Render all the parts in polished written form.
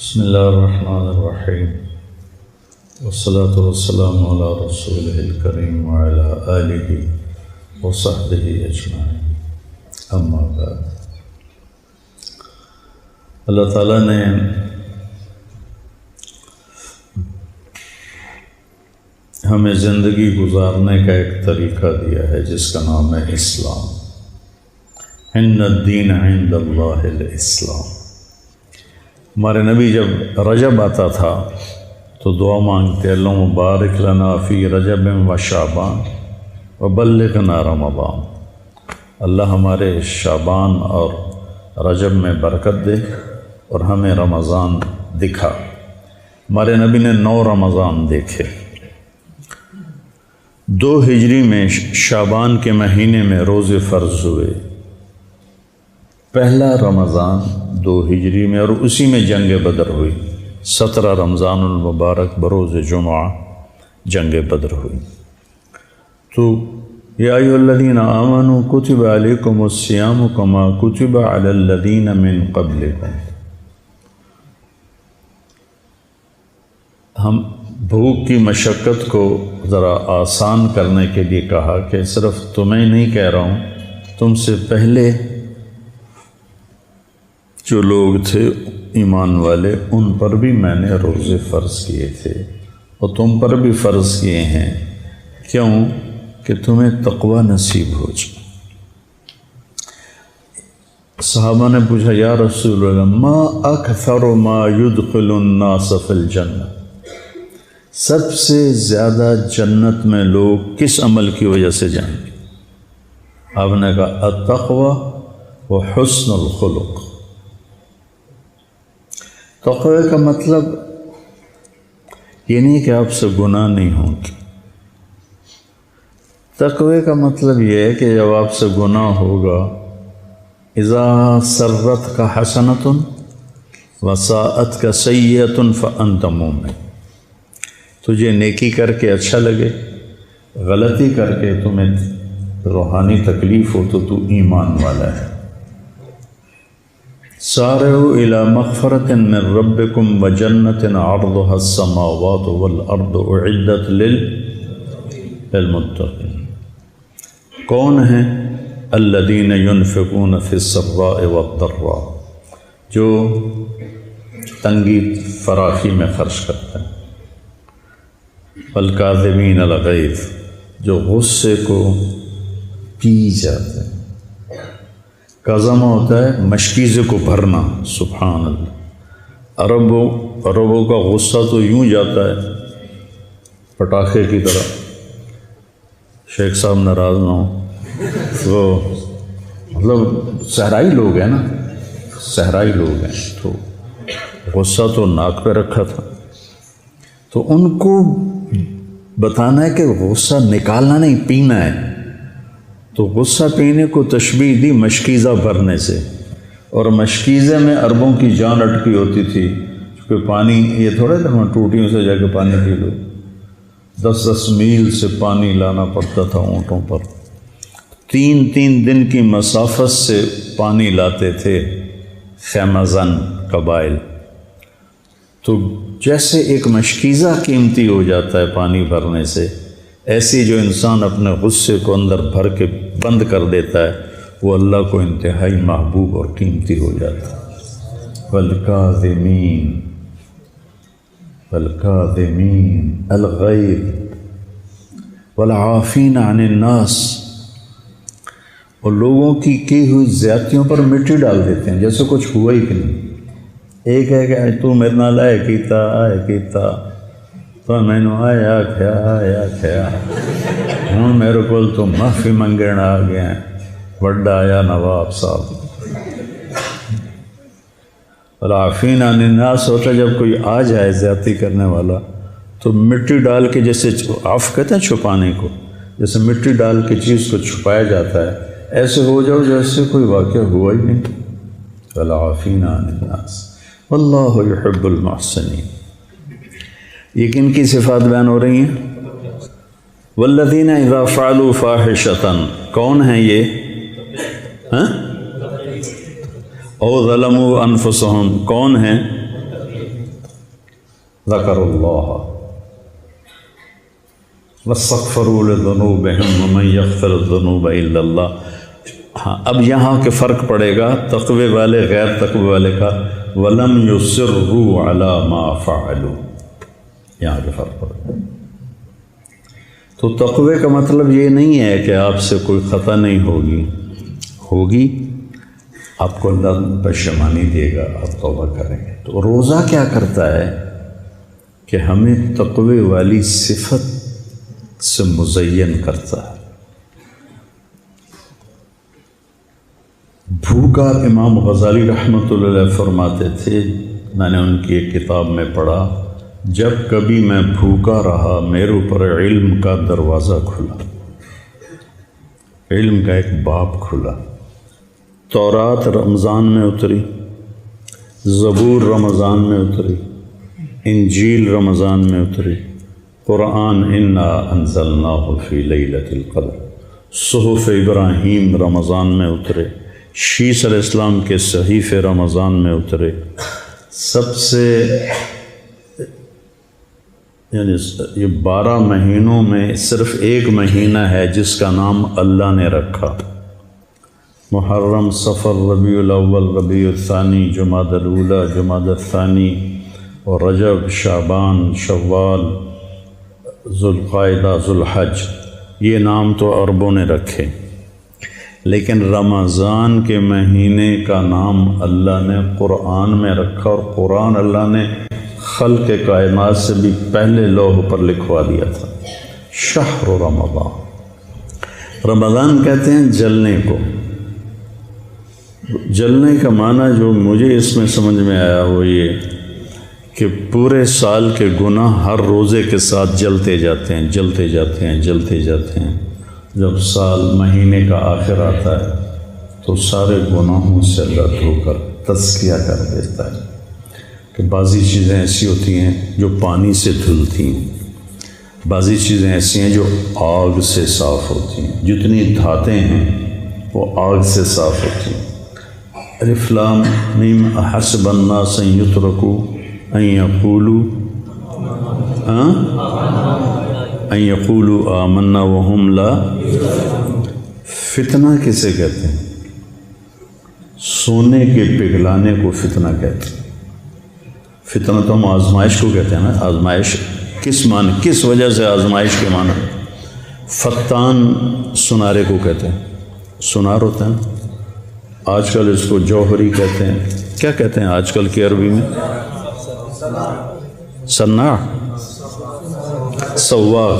بسم اللہ الرحمن الرحیم والصلاة والسلام علی رسولہ الکریم وعلی آلہ وصحبہ اجمعین، اما بعد۔ اللہ تعالیٰ نے ہمیں زندگی گزارنے کا ایک طریقہ دیا ہے جس کا نام ہے اسلام۔ ان الدین عند اللہ الاسلام۔ ہمارے نبی جب رجب آتا تھا تو دعا مانگتے، اللہم بارک لنا فی رجب و شعبان وبلغنا رمضان۔ اللہ ہمارے شعبان اور رجب میں برکت دے اور ہمیں رمضان دکھا۔ ہمارے نبی نے 9 رمضان دیکھے۔ 2 ہجری میں شعبان کے مہینے میں روزے فرض ہوئے، پہلا رمضان 2 ہجری میں، اور اسی میں جنگ بدر ہوئی۔ 17 رمضان المبارک بروز جمعہ جنگ بدر ہوئی۔ تو یا ایھا الذین آمنوا کتب علیکم الصیام کما کتب علی الذین من قبلکم۔ ہم بھوک کی مشقت کو ذرا آسان کرنے کے لیے کہا کہ صرف تمہیں نہیں کہہ رہا ہوں، تم سے پہلے جو لوگ تھے ایمان والے ان پر بھی میں نے روزے فرض کیے تھے اور تم پر بھی فرض کیے ہیں، کیوں کہ تمہیں تقوی نصیب ہو جائے۔ صحابہ نے پوچھا یا رسول اللہ ما اکثر ما يدخل الناس فی الجنہ، سب سے زیادہ جنت میں لوگ کس عمل کی وجہ سے جائیں گے؟ آپ نے کہا التقوی وحسن الخلق۔ تقوی کا مطلب یہ نہیں کہ آپ سے گناہ نہیں ہوں گے۔ تقوی کا مطلب یہ ہے کہ جب آپ سے گناہ ہوگا، اذا سرت کا حسنۃ وساءت کا سیئۃ فانت مومن۔ تجھے نیکی کر کے اچھا لگے، غلطی کر کے تمہیں روحانی تکلیف ہو تو ایمان والا ہے۔ سارعوا الی مغفرۃ من ربکم وجنۃ عرضها السماوات والارض اعدت للمتقین۔ کون ہیں؟ الذین ینفقون فی السراء والضراء، جو تنگی فراخی میں خرچ کرتے ہیں، والکاظمین الغیظ، جو غصے کو پی جاتے ہیں۔ قزمہ ہوتا ہے مشکیزے کو بھرنا، سبحان اللہ۔ عربوں کا غصہ تو یوں جاتا ہے پٹاخے کی طرح، شیخ صاحب ناراض نہ ہوں، تو مطلب صحرائی لوگ ہیں نا، صحرائی لوگ ہیں، تو غصہ تو ناک پہ رکھا تھا۔ تو ان کو بتانا ہے کہ غصہ نکالنا نہیں، پینا ہے۔ تو غصہ پینے کو تشبیہ دی مشکیزہ بھرنے سے، اور مشکیزے میں عربوں کی جان اٹکی ہوتی تھی، کیونکہ پانی یہ تھوڑا تھا ٹوٹیوں سے جا کے پانی پی لو، 10 میل سے پانی لانا پڑتا تھا اونٹوں پر، 3 دن کی مسافت سے پانی لاتے تھے خیمہ زن قبائل۔ تو جیسے ایک مشکیزہ قیمتی ہو جاتا ہے پانی بھرنے سے، ایسی جو انسان اپنے غصے کو اندر بھر کے بند کر دیتا ہے وہ اللہ کو انتہائی محبوب اور قیمتی ہو جاتا ہے۔ والکاظمین الغیظ والعافین عن الناس، اور لوگوں کی ہوئی زیادتیوں پر مٹی ڈال دیتے ہیں جیسے کچھ ہوا ہی کہ نہیں۔ ایک ہے کہ تو میرے نال آئے کیتا تو میں نے آیا کھیا ہوں میرے کو تو معافی منگن آ گیا، وڈا آیا نواب صاحب۔ والعافین عن الناس ہوتا ہے جب کوئی آ جائے زیادتی کرنے والا تو مٹی ڈال کے، جیسے عفو کہتے ہیں چھپانے کو، جیسے مٹی ڈال کے چیز کو چھپایا جاتا ہے، ایسے ہو جاؤ جیسے کوئی واقعہ ہوا ہی نہیں۔ والعافین عن الناس واللہ یحب المحسنین۔ یہ کن کی صفات بیان ہو رہی ہیں؟ والذین اذا فعلوا فاحشۃ، کون ہیں یہ؟ او ظلموا انفسهم، کون ہیں؟ ذکر اللہ واستغفروا لذنوبہم ومن یغفر الذنوب الا اللہ. ہاں اب یہاں کے فرق پڑے گا تقوی والے غیر تقوی والے کا. وَلَمْ يُصِرُّوا عَلَى مَا فَعَلُوا، یہاں کے فرق پڑے گا. تو تقوی کا مطلب یہ نہیں ہے کہ آپ سے کوئی خطا نہیں ہوگی آپ کو اللہ پشیمانی دے گا، آپ توبہ کریں گے. تو روزہ کیا کرتا ہے کہ ہمیں تقوی والی صفت سے مزین کرتا ہے. بھوکا امام غزالی رحمۃ اللہ علیہ فرماتے تھے، میں نے ان کی ایک کتاب میں پڑھا، جب کبھی میں بھوکا رہا میرے اوپر علم کا دروازہ کھلا، علم کا ایک باب کھلا. تورات رمضان میں اتری، زبور رمضان میں اتری، انجیل رمضان میں اتری، قرآن انا انزلناہ فی لیلۃ القدر، صحف ابراہیم رمضان میں اترے، شیس علیہ السلام کے صحیفے رمضان میں اترے. سب سے یعنی یہ 12 مہینوں میں صرف ایک مہینہ ہے جس کا نام اللہ نے رکھا، محرم، صفر، ربیع الاول، ربیع الثانی، جمادی الاولی، جمادی الثانی، اور رجب، شعبان، شوال، ذوالقعدہ، ذوالحج. یہ نام تو عربوں نے رکھے، لیکن رمضان کے مہینے کا نام اللہ نے قرآن میں رکھا، اور قرآن اللہ نے خلق کائنات سے بھی پہلے لوح پر لکھوا دیا تھا. شہر رمضان، رمضان کہتے ہیں جلنے کو. جلنے کا معنی جو مجھے اس میں سمجھ میں آیا وہ یہ کہ پورے سال کے گناہ ہر روزے کے ساتھ جلتے جاتے ہیں، جلتے جاتے ہیں، جلتے جاتے ہیں. جب سال مہینے کا آخر آتا ہے تو سارے گناہوں سے اللہ دھو کر تزکیہ کر دیتا ہے کہ بعضی چیزیں ایسی ہوتی ہیں جو پانی سے دھلتی ہیں، بعضی چیزیں ایسی ہیں جو آگ سے صاف ہوتی ہیں، جتنی دھاتیں ہیں وہ آگ سے صاف ہوتی ہیں. الف لام میم احسب الناس ان یترکوا ان یقولوا آمنا وہم لا. فتنہ کسے کہتے ہیں؟ سونے کے پگھلانے کو فتنہ کہتے ہیں. فتنہ تو ہم آزمائش کو کہتے ہیں نا. آزمائش کس معنی، کس وجہ سے آزمائش کے معنی. فتان سنارے کو کہتے ہیں، سنار ہوتا ہے. آج کل اس کو جوہری کہتے ہیں. کیا کہتے ہیں آج کل کی عربی میں؟ سنار، سواغ.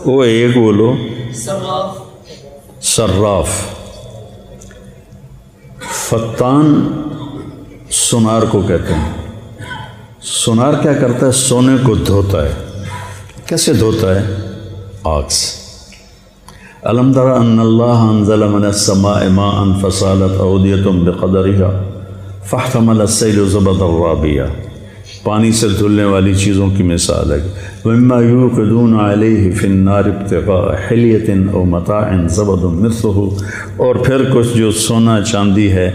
وہ ایک بولو صراف. فتان سنار کو کہتے ہیں. سنار کیا کرتا ہے؟ سونے کو دھوتا ہے. کیسے دھوتا ہے؟ آگ سے. الم تر ان اللہ انزل من السماء ماء فسالت اودیۃ بقدرها فاحتمل السیل زبدا رابیا. پانی سے دھلنے والی چیزوں کی مثال ہے. وَمَّا يُوقِدُونَ عَلَيْهِ فِي النَّارِ ابْتِغَاءَ حِلْيَةٍ أَوْ مَتَاعٍ زَبَدٌ مِثْلُهُ. اور پھر کچھ جو سونا چاندی ہے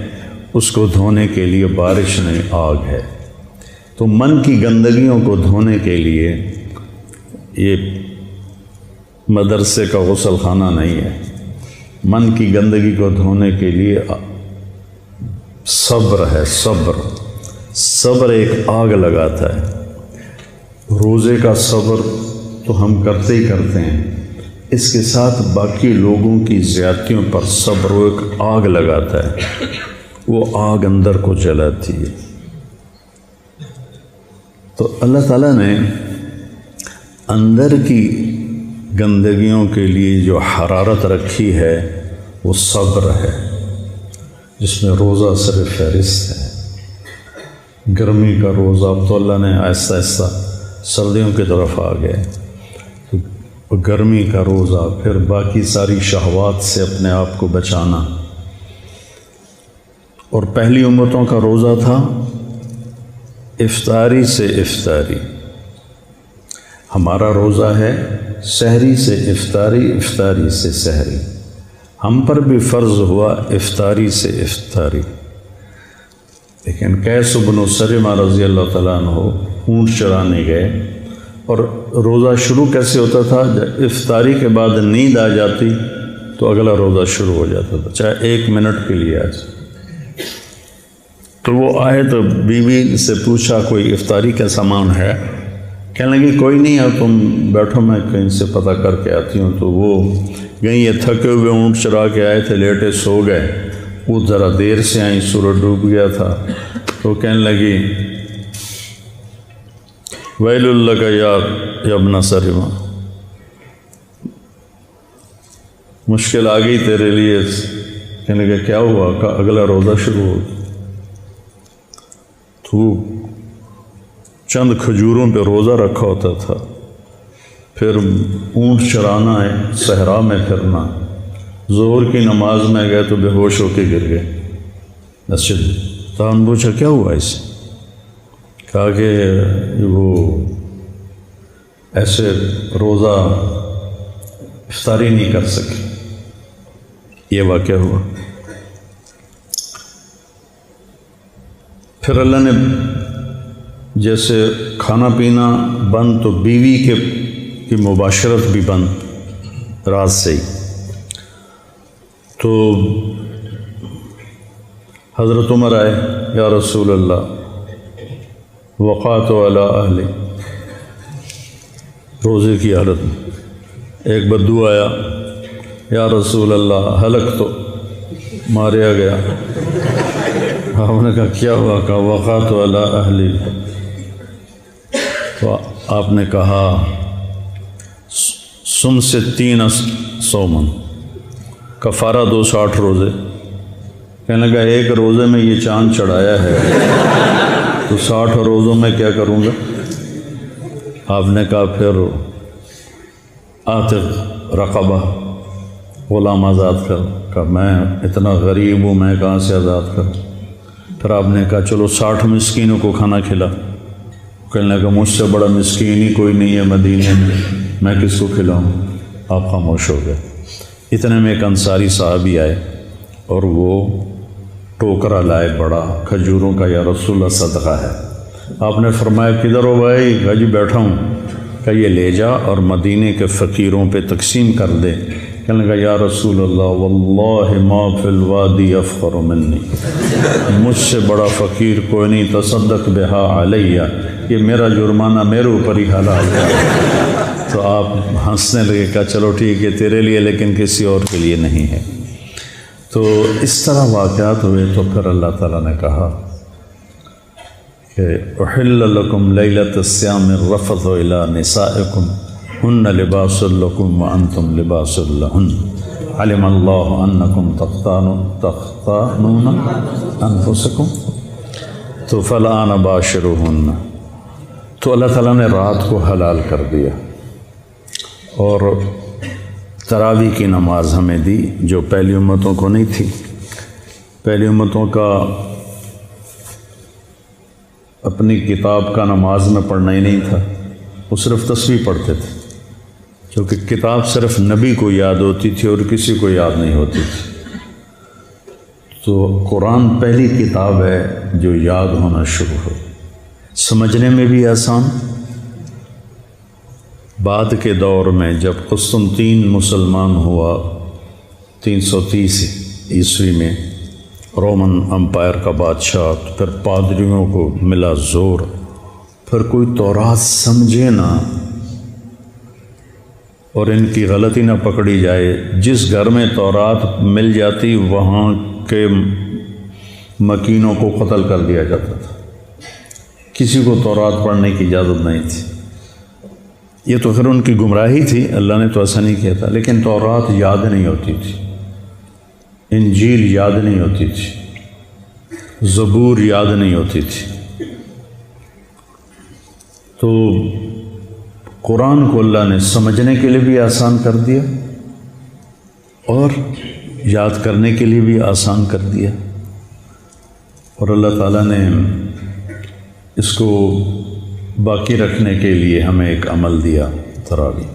اس کو دھونے کے لیے بارش نہیں، آگ ہے. تو من کی گندگیوں کو دھونے کے لیے یہ مدرسے کا غسل خانہ نہیں ہے. من کی گندگی کو دھونے کے لیے صبر ہے. صبر ایک آگ لگاتا ہے. روزے کا صبر تو ہم کرتے ہی کرتے ہیں، اس کے ساتھ باقی لوگوں کی زیادتیوں پر صبر وہ ایک آگ لگاتا ہے. وہ آگ اندر کو جلاتی ہے. تو اللہ تعالیٰ نے اندر کی گندگیوں کے لیے جو حرارت رکھی ہے وہ صبر ہے، جس میں روزہ صرف فہرست ہے. گرمی کا روزہ، اب تو اللہ نے آہستہ آہستہ سردیوں کی طرف آ گئے. گرمی کا روزہ، پھر باقی ساری شہوات سے اپنے آپ کو بچانا. اور پہلی امتوں کا روزہ تھا افطاری سے افطاری. ہمارا روزہ ہے سحری سے افطاری، افطاری سے سحری. ہم پر بھی فرض ہوا افطاری سے افطاری. لیکن قیس بن سلمہ رضی اللہ تعالیٰ عنہ اونٹ چرانے گئے، اور روزہ شروع کیسے ہوتا تھا؟ جب افطاری کے بعد نیند آ جاتی تو اگلا روزہ شروع ہو جاتا تھا، چاہے 1 منٹ کے لیے آ جائے۔ تو وہ آئے تو بیوی سے پوچھا کوئی افطاری کا سامان ہے؟ کہنے لگی کوئی نہیں ہے، تم بیٹھو میں کہیں سے پتہ کر کے آتی ہوں۔ تو وہ گئیں، یہ تھکے ہوئے اونٹ چرا کے آئے تھے، لیٹے سو گئے۔ وہ ذرا دیر سے آئیں، سورج ڈوب گیا تھا، تو کہنے لگی ویل لک یا ابن سلمہ، مشکل آ گئی تیرے لیے۔ کہنے لگا کیا ہوا؟ کہ اگلا روزہ شروع ہو گیا۔ تو چند کھجوروں پہ روزہ رکھا ہوتا تھا، پھر اونٹ چرانا ہے، صحرا میں پھرنا، ظہر کی نماز میں گئے تو بے ہوش ہو کے گر گئے مسجد۔ تو ہم پوچھا کیا ہوا اسے؟ کہا کہ وہ ایسے روزہ افطاری نہیں کر سکے، یہ واقعہ ہوا۔ پھر اللہ نے جیسے کھانا پینا بند تو بیوی کی مباشرت بھی بند رات سے ہی۔ تو حضرت عمر آئے، یا رسول اللہ وقعت علی اہلی، روزے کی حالت میں ایک بدو آیا، یا رسول اللہ ہلک تو ماریا گیا۔ آپ نے کہا کیا ہوا؟ کہا وقعت علی اہلی۔ تو آپ نے کہا سم سے 3 سومن، کفارہ 260 روزے۔ کہنے لگا ایک روزے میں یہ چاند چڑھایا ہے تو 60 روزوں میں کیا کروں گا؟ آپ نے کہا پھر عاتق رقبہ، غلام آزاد کر۔ کہ میں اتنا غریب ہوں، میں کہاں سے آزاد کروں؟ پھر آپ نے کہا چلو 60 مسکینوں کو کھانا کھلا۔ کہنے لگا مجھ سے بڑا مسکین ہی کوئی نہیں ہے مدینے میں کس کو کھلاؤں؟ آپ خاموش ہو گئے۔ اتنے میں ایک انصاری صحابی آئے اور وہ ٹوکرا لائے بڑا کھجوروں کا، یا رسول اللہ صدقہ ہے۔ آپ نے فرمایا کدھر ہو بھائی؟ کہا جی بیٹھا ہوں۔ کہ یہ لے جا اور مدینے کے فقیروں پہ تقسیم کر دے۔ کہنے لگا یا رسول اللہ واللہ ما فی الوادی افقر منی، مجھ سے بڑا فقیر کوئی نہیں، تصدق بہا علیہ، یہ میرا جرمانہ میرے اوپر ہی حلال ہے۔ تو آپ ہنسنے لگے، کہا چلو ٹھیک ہے تیرے لیے، لیکن کسی اور کے لیے نہیں ہے۔ تو اس طرح واقعات ہوئے۔ تو پھر اللہ تعالیٰ نے کہا کہ احل لکم لیلۃ الصیام الرفث الی نسائکم ہن لباس لکم وانتم لباس لہن علم اللہ انکم تختانون انفسکم تو فالآن باشروہن۔ تو اللہ تعالیٰ نے رات کو حلال کر دیا اور تراویح کی نماز ہمیں دی، جو پہلی امتوں کو نہیں تھی۔ پہلی امتوں کا اپنی کتاب کا نماز میں پڑھنا ہی نہیں تھا، وہ صرف تسبیح پڑھتے تھے، کیونکہ کتاب صرف نبی کو یاد ہوتی تھی اور کسی کو یاد نہیں ہوتی تھی۔ تو قرآن پہلی کتاب ہے جو یاد ہونا شروع ہو، سمجھنے میں بھی آسان۔ بعد کے دور میں جب قسطنطین مسلمان ہوا 330 عیسوی میں، رومن امپائر کا بادشاہ، تو پھر پادریوں کو ملا زور، پھر کوئی تورات سمجھے نہ اور ان کی غلطی نہ پکڑی جائے۔ جس گھر میں تورات مل جاتی وہاں کے مکینوں کو قتل کر دیا جاتا تھا، کسی کو تورات پڑھنے کی اجازت نہیں تھی۔ یہ تو پھر ان کی گمراہی تھی، اللہ نے تو ایسا نہیں کیا تھا، لیکن تورات یاد نہیں ہوتی تھی، انجیل یاد نہیں ہوتی تھی، زبور یاد نہیں ہوتی تھی۔ تو قرآن کو اللہ نے سمجھنے کے لیے بھی آسان کر دیا اور یاد کرنے کے لیے بھی آسان کر دیا، اور اللہ تعالیٰ نے اس کو باقی رکھنے کے لیے ہمیں ایک عمل دیا، تراویح۔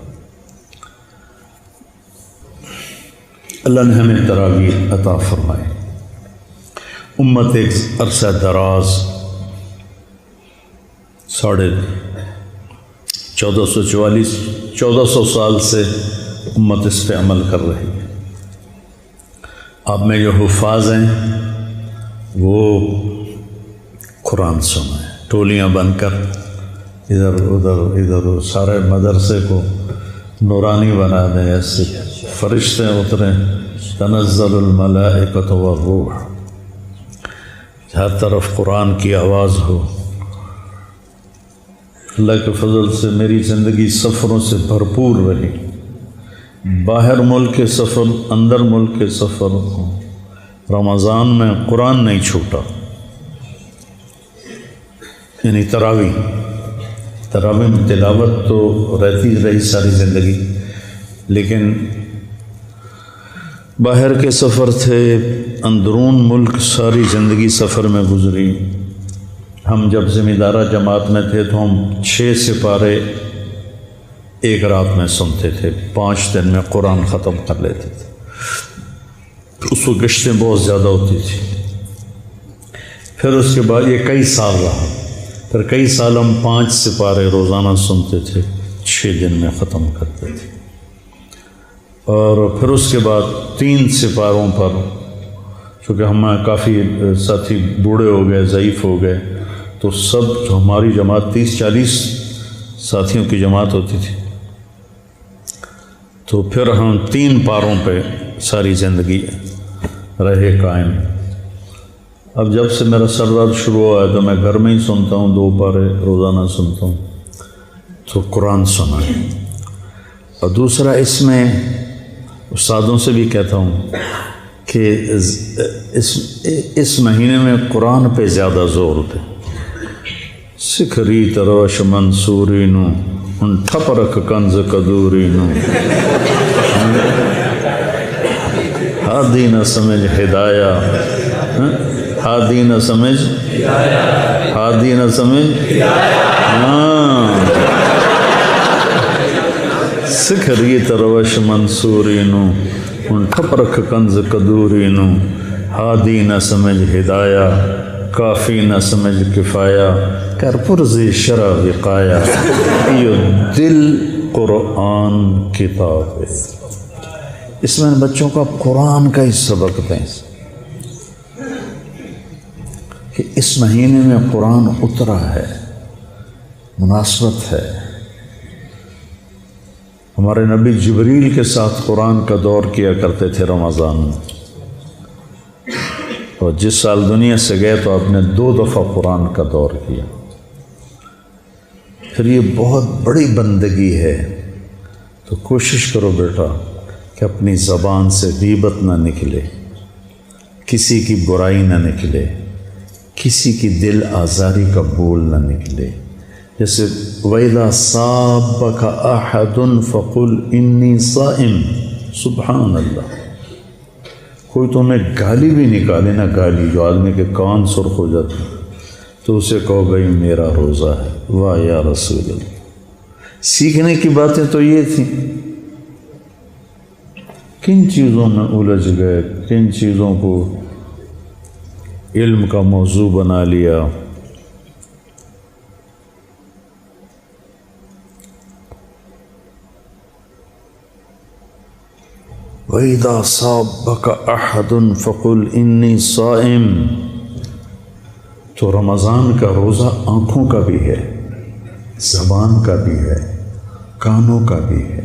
اللہ نے ہمیں تراویح عطا فرمائے۔ امت ایک عرصہ دراز 1400 سال سے امت اس پہ عمل کر رہی ہے۔ آپ میں جو حفاظ ہیں وہ قرآن سنائیں، ٹولیاں بن کر ادھر ادھر سارے مدرسے کو نورانی بنا دیں، ایسے فرشتے اتریں، تنزل الملائکۃ والروح، ہر طرف قرآن کی آواز ہو۔ اللہ کے فضل سے میری زندگی سفروں سے بھرپور رہی، باہر ملک کے سفر، اندر ملک کے سفر، رمضان میں قرآن نہیں چھوٹا، یعنی تراویح میں تلاوت تو رہتی رہی ساری زندگی، لیکن باہر کے سفر تھے، اندرون ملک ساری زندگی سفر میں گزری۔ ہم جب ذمہ دارہ جماعت میں تھے تو ہم 6 سپارے ایک رات میں سنتے تھے، 5 دن میں قرآن ختم کر لیتے تھے۔ اس وقت گشتیں بہت زیادہ ہوتی تھی۔ پھر اس کے بعد یہ کئی سال رہا، پھر کئی سال ہم 5 سپارے روزانہ سنتے تھے، 6 دن میں ختم کرتے تھے۔ اور پھر اس کے بعد 3 سپاروں پر، چونکہ ہمیں کافی ساتھی بوڑھے ہو گئے، ضعیف ہو گئے، تو سب جو ہماری جماعت 30-40 ساتھیوں کی جماعت ہوتی تھی، تو پھر ہم 3 پاروں پہ ساری زندگی رہے قائم۔ اب جب سے میرا سر درد شروع ہوا ہے تو میں گھر میں ہی سنتا ہوں، 2 پارے روزانہ سنتا ہوں، تو قرآن سنا ہے۔ اور دوسرا اس میں استادوں سے بھی کہتا ہوں کہ اس مہینے میں قرآن پہ زیادہ زور دے۔ سکھری تروش منصوری نو ان ٹھپرک کنز کدوری نو، ہادی نہ سمجھ ہدایہ، ہادی نہ سمجھ، ہادی نہ سمجھ، سکھری تروش منصوری نو ان ٹھپرک کنز کدوری نو، ہادی نہ سمجھ ہدایہ، کافی نہ سمجھ کفایہ، کر پرزی شرع وقایا، یہ دل قرآن کتاب ہے۔ اس میں بچوں کا قرآن کا ہی سبق دیں کہ اس مہینے میں قرآن اترا ہے، مناسبت ہے۔ ہمارے نبی جبریل کے ساتھ قرآن کا دور کیا کرتے تھے رمضان میں، اور جس سال دنیا سے گئے تو آپ نے 2 دفعہ قرآن کا دور کیا۔ پھر یہ بہت بڑی بندگی ہے، تو کوشش کرو بیٹا کہ اپنی زبان سے غیبت نہ نکلے، کسی کی برائی نہ نکلے، کسی کی دل آزاری کا بول نہ نکلے۔ جیسے وَإِذَا صَابَكَ أَحَدٌ فَقُلْ إِنِّي صَائِمٌ، سبحان اللہ۔ کوئی تمہیں گالی بھی نکالے نا، گالی جو آدمی کے کان سرخ ہو جاتے ہیں، تو اسے کہو بھائی میرا روزہ ہے۔ واہ یا رسول اللہ۔ سیکھنے کی باتیں تو یہ تھیں، کن چیزوں میں الجھ گئے، کن چیزوں کو علم کا موضوع بنا لیا۔ وَإِذَا صَابَكَ أَحَدٌ فَقُلْ إِنِّي صَائِمٌ۔ تو رمضان کا روزہ آنکھوں کا بھی ہے، زبان کا بھی ہے، کانوں کا بھی ہے،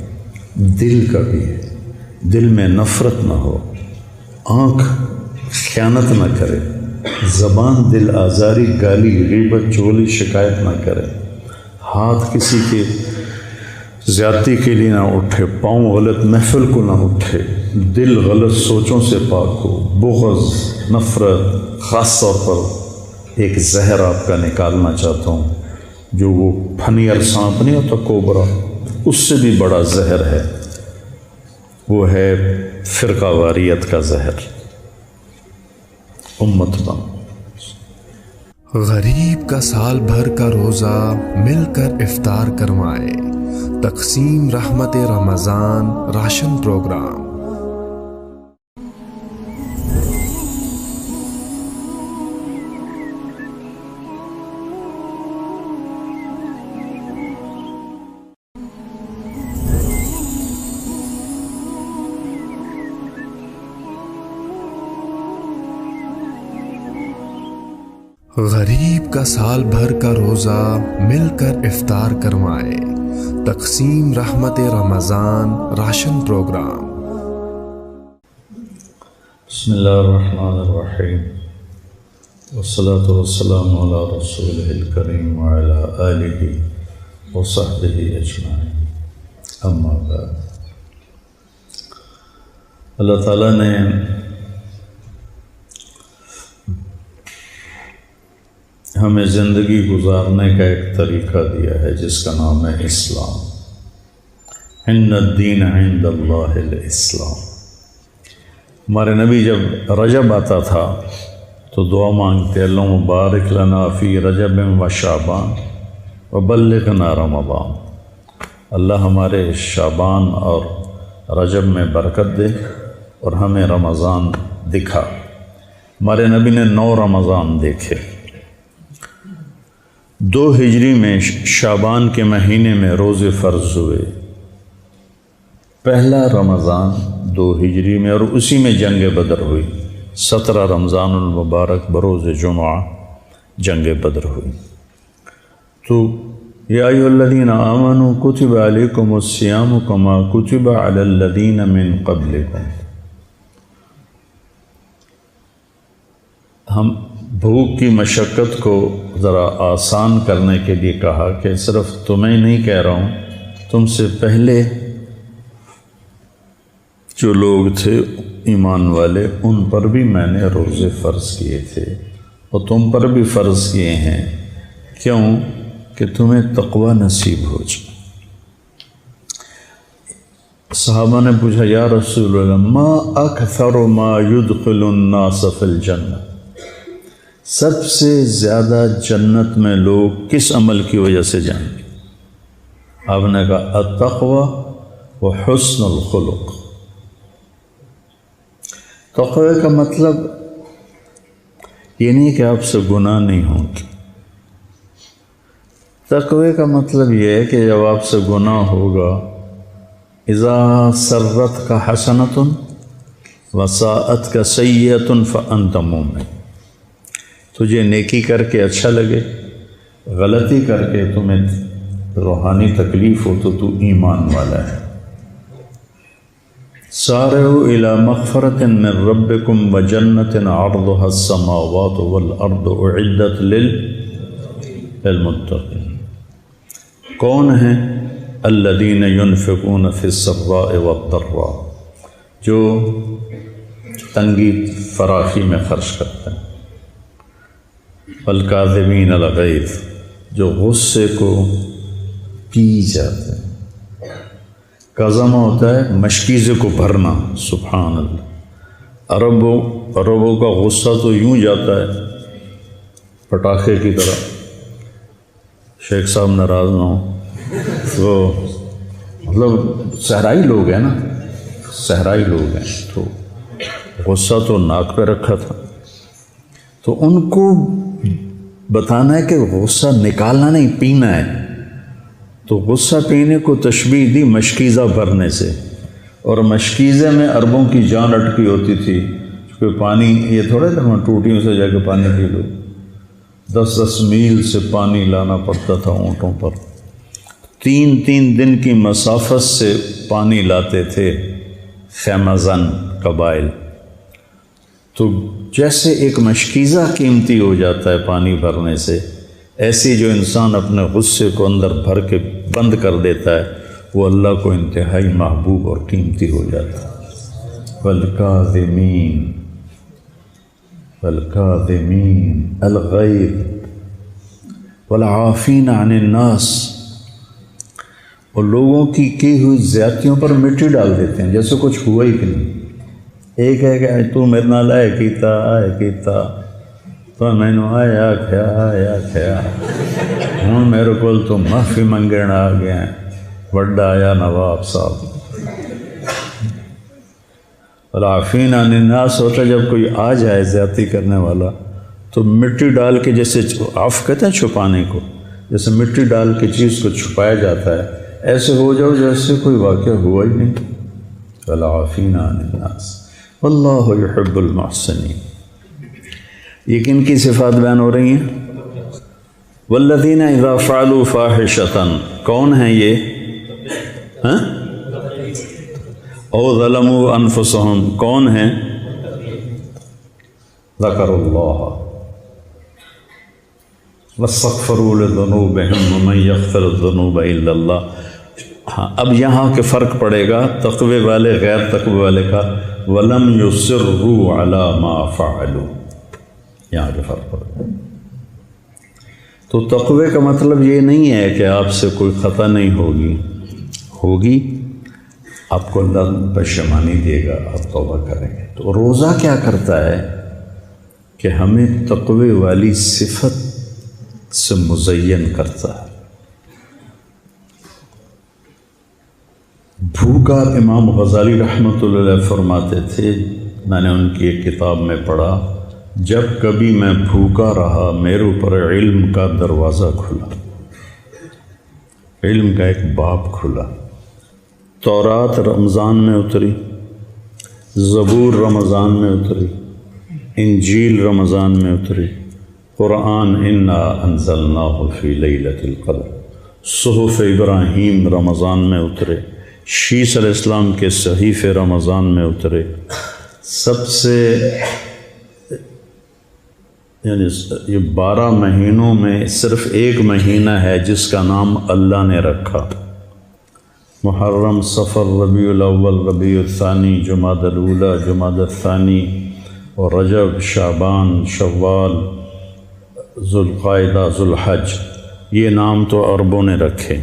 دل کا بھی ہے۔ دل میں نفرت نہ ہو، آنکھ خیانت نہ کرے، زبان دل آزاری، گالی، غیبت، چغلی، شکایت نہ کرے، ہاتھ کسی کے زیادتی کے لیے نہ اٹھے، پاؤں غلط محفل کو نہ اٹھے، دل غلط سوچوں سے پاک ہو، بغض، نفرت۔ خاص طور پر ایک زہر آپ کا نکالنا چاہتا ہوں، جو وہ پھنیر سانپ نہیں ہوتا، کوبرا، اس سے بھی بڑا زہر ہے، وہ ہے فرقہ واریت کا زہر۔ امت بن غریب کا سال بھر کا روزہ مل کر افطار کروائے، تقسیم رحمت رمضان راشن پروگرام۔ غریب کا سال بھر کا روزہ مل کر افطار کروائے، تقسیم رحمت رمضان راشن پروگرام۔ بسم اللہ الرحمن الرحیم، والصلاة والسلام علی رسولہ الکریم وعلی آلہ وصحبہ اجمعین، اما بعد۔ اللہ تعالیٰ نے ہمیں زندگی گزارنے کا ایک طریقہ دیا ہے جس کا نام ہے اسلام۔ ان الدین عند اللہ الاسلام۔ ہمارے نبی جب رجب آتا تھا تو دعا مانگتے، اللہم بارک لنا فی رجب و شعبان وبلغنا رمضان۔ اللہ ہمارے شعبان اور رجب میں برکت دے اور ہمیں رمضان دکھا۔ ہمارے نبی نے 9 رمضان دیکھے۔ 2 ہجری میں شعبان کے مہینے میں روزے فرض ہوئے، پہلا رمضان 2 ہجری میں، اور اسی میں جنگ بدر ہوئی۔ 17 رمضان المبارک بروز جمعہ جنگ بدر ہوئی۔ تو یا ایھا الذین آمنوا کتب علیکم الصیام کما کتب علی الذین من قبلکم۔ ہم بھوک کی مشقت کو ذرا آسان کرنے کے لیے کہا کہ صرف تمہیں نہیں کہہ رہا ہوں، تم سے پہلے جو لوگ تھے ایمان والے ان پر بھی میں نے روزے فرض کیے تھے اور تم پر بھی فرض کیے ہیں، کیوں کہ تمہیں تقوی نصیب ہو جائے۔ صحابہ نے پوچھا، یا رسول اللہ ما اکثر ما يدخل الناس فی الجنہ، سب سے زیادہ جنت میں لوگ کس عمل کی وجہ سے جائیں گے؟ آپ نے کہا التقوی و حسن الخلق۔ تقوی کا مطلب یہ نہیں کہ آپ سے گناہ نہیں ہوں گے۔ تقوی کا مطلب یہ ہے کہ جب آپ سے گناہ ہوگا، اذا سرت کا حسنۃ وساءت کا سیئۃ فانت مومن۔ تجھے نیکی کر کے اچھا لگے، غلطی کر کے تمہیں روحانی تکلیف ہو تو ایمان والا ہے۔ سارعوا الی مغفرۃ من ربکم وجنۃ عرضها السماوات والارض اعدت للمتقین۔ کون ہیں؟ الذین ینفقون فی السراء والضراء، جو تنگی فراخی میں خرچ کرتے ہیں، والکاظمین الغیظ، جو غصے کو پی جاتے ہیں۔ کظم ہوتا ہے مشکیزے کو بھرنا، سبحان اللہ۔ عربوں کا غصہ تو یوں جاتا ہے پٹاخے کی طرح۔ شیخ صاحب ناراض نہ ہوں، تو مطلب صحرائی لوگ ہیں نا، صحرائی لوگ ہیں، تو غصہ تو ناک پہ رکھا تھا، تو ان کو بتانا ہے کہ غصہ نکالنا نہیں، پینا ہے۔ تو غصہ پینے کو تشبیہ دی مشکیزہ بھرنے سے، اور مشکیزے میں عربوں کی جان اٹکی ہوتی تھی، کیونکہ پانی یہ تھوڑا تھا ٹوٹیوں سے جا کے پانی پی لو، 10 میل سے پانی لانا پڑتا تھا اونٹوں پر، 3 دن کی مسافت سے پانی لاتے تھے خیمہ زن قبائل۔ تو جیسے ایک مشکیزہ قیمتی ہو جاتا ہے پانی بھرنے سے، ایسی جو انسان اپنے غصے کو اندر بھر کے بند کر دیتا ہے وہ اللہ کو انتہائی محبوب اور قیمتی ہو جاتا ہے۔ والکاظمین الغیظ والعافین عن الناس، اور لوگوں کی ہوئی زیادتیوں پر مٹی ڈال دیتے ہیں جیسے کچھ ہوا ہی کہ نہیں۔ ایک ہے کہ تو میرے نال آئے کیتا تو میں نے آیا کھیا ہوں میرے کو تو معافی منگن آ گیا وڈا آیا نواب صاحب۔ والعافین عن الناس ہوتا ہے جب کوئی آ جائے زیادتی کرنے والا تو مٹی ڈال کے، جیسے عفو کہتے ہیں چھپانے کو، جیسے مٹی ڈال کے چیز کو چھپایا جاتا ہے، ایسے ہو جاؤ جیسے کوئی واقعہ ہوا ہی نہیں۔ والعافین عن الناس واللہ یحب المحسنین۔ یہ کن کی صفات بیان ہو رہی ہیں؟ والذین اذا فعلوا فاحشۃ، کون ہیں یہ؟ او ظلموا انفسهم، کون ہیں؟ ذکروا اللہ واستغفروا لذنوبهم ومن یغفر الذنوب الا اللہ۔ ہاں، اب یہاں کے فرق پڑے گا تقوی والے غیر تقوی والے کا، ولم یصروا علی ما فعلوا، یہاں کے فرق پڑے گا۔ تو تقوی کا مطلب یہ نہیں ہے کہ آپ سے کوئی خطا نہیں ہوگی، آپ کو اللہ پشیمانی دے گا، آپ توبہ کریں گے۔ تو روزہ کیا کرتا ہے کہ ہمیں تقوی والی صفت سے مزین کرتا ہے۔ بھوکا، امام غزالی رحمۃ اللہ علیہ فرماتے تھے، میں نے ان کی ایک کتاب میں پڑھا، جب کبھی میں بھوکا رہا میرے اوپر علم کا دروازہ کھلا، علم کا ایک باب کھلا۔ تورات رمضان میں اتری، زبور رمضان میں اتری، انجیل رمضان میں اتری، قرآن انا انزلناہ فی لیلۃ القدر، صحف ابراہیم رمضان میں اترے، شیس علیہ السلام کے صحیفے رمضان میں اترے۔ سب سے یعنی یہ 12 مہینوں میں صرف ایک مہینہ ہے جس کا نام اللہ نے رکھا، محرم، صفر، ربیع الاول، ربیع الثانی، جمادی الاولی، جمادی الثانی، اور رجب، شعبان، شوال، ذوالقعدہ، ذوالحج۔ یہ نام تو عربوں نے رکھے،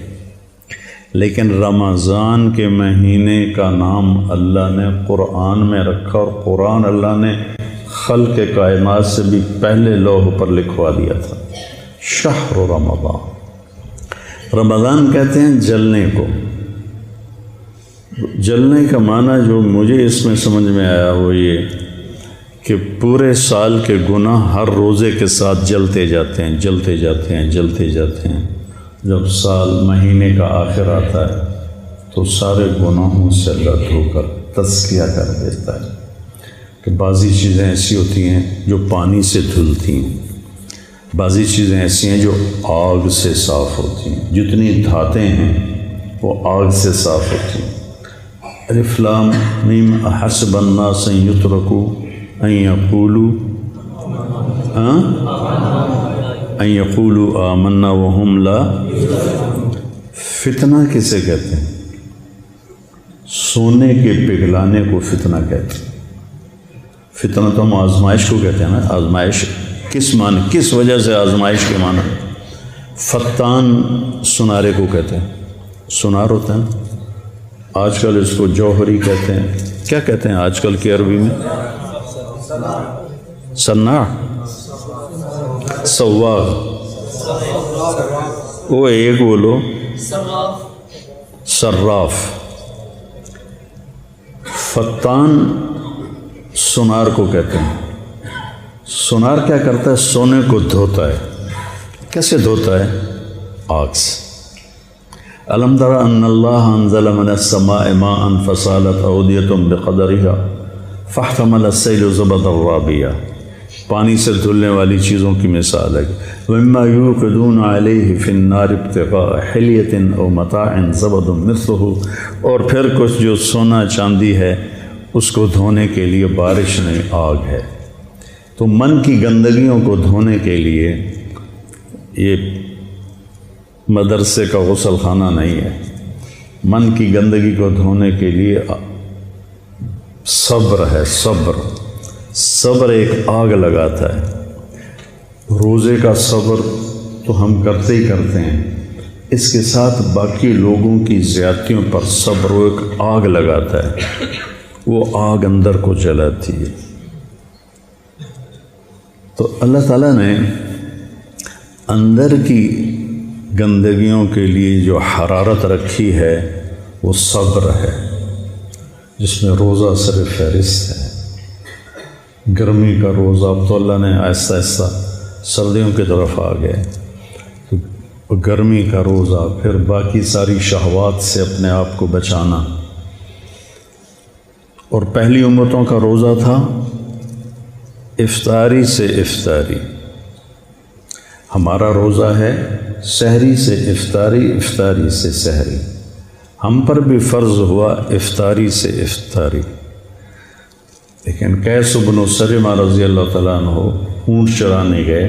لیکن رمضان کے مہینے کا نام اللہ نے قرآن میں رکھا، اور قرآن اللہ نے خلق کائنات سے بھی پہلے لوح پر لکھوا دیا تھا۔ شہر رمضان، رمضان کہتے ہیں جلنے کو۔ جلنے کا معنی جو مجھے اس میں سمجھ میں آیا وہ یہ کہ پورے سال کے گناہ ہر روزے کے ساتھ جلتے جاتے ہیں، جلتے جاتے ہیں، جلتے جاتے ہیں۔ جب سال مہینے کا آخر آتا ہے تو سارے گناہوں سے اللہ دھو کر تزکیہ کر دیتا ہے کہ بعضی چیزیں ایسی ہوتی ہیں جو پانی سے دھلتی ہیں، بعضی چیزیں ایسی ہیں جو آگ سے صاف ہوتی ہیں، جتنی دھاتیں ہیں وہ آگ سے صاف ہوتی ہیں۔ الف لام میم احسب الناس ان یترکوا ان یقولوا آمنا وہم لا۔ فتنہ کسے کہتے ہیں؟ سونے کے پگھلانے کو فتنہ کہتے ہیں۔ فتنہ تو ہم آزمائش کو کہتے ہیں نا۔ آزمائش کس معنی، کس وجہ سے آزمائش کے معنی؟ فتان سنارے کو کہتے ہیں، سنار ہوتا ہے نا۔ آج کل اس کو جوہری کہتے ہیں۔ کیا کہتے ہیں آج کل کی عربی میں؟ صناع، سواغ، وہ ایک بولو، صراف۔ فتان سنار کو کہتے ہیں۔ سنار کیا کرتا ہے؟ سونے کو دھوتا ہے۔ کیسے دھوتا ہے؟ آگ سے۔ الم تر ان اللہ انزل من السماء ماء فسالت اودیۃ بقدرها فاحتمل السیل زبدا رابیا۔ پانی سے دھلنے والی چیزوں کی مثال ہے۔ وَمِمَّا يُوقِدُونَ عَلَيْهِ فِي النَّارِ ابْتِغَاءَ حِلْيَةٍ أَوْ مَتَاعٍ زَبَدٌ مِثْلُهُ، اور پھر کچھ جو سونا چاندی ہے اس کو دھونے کے لیے بارش نہیں، آگ ہے۔ تو من کی گندگیوں کو دھونے کے لیے یہ مدرسے کا غسل خانہ نہیں ہے۔ من کی گندگی کو دھونے کے لیے صبر ہے، صبر۔ صبر ایک آگ لگاتا ہے۔ روزے کا صبر تو ہم کرتے ہی کرتے ہیں، اس کے ساتھ باقی لوگوں کی زیادتیوں پر صبر وہ ایک آگ لگاتا ہے، وہ آگ اندر کو جلاتی ہے۔ تو اللہ تعالیٰ نے اندر کی گندگیوں کے لیے جو حرارت رکھی ہے وہ صبر ہے، جس میں روزہ صرف فہرست ہے۔ گرمی کا روزہ، اب تو اللہ نے آہستہ آہستہ سردیوں کی طرف آ گئے، تو گرمی کا روزہ، پھر باقی ساری شہوات سے اپنے آپ کو بچانا۔ اور پہلی امتوں کا روزہ تھا افطاری سے افطاری، ہمارا روزہ ہے سحری سے افطاری، افطاری سے سحری، ہم پر بھی فرض ہوا افطاری سے افطاری۔ لیکن قیس بن سرمہ رضی اللہ تعالیٰ عنہ اونٹ چرانے گئے،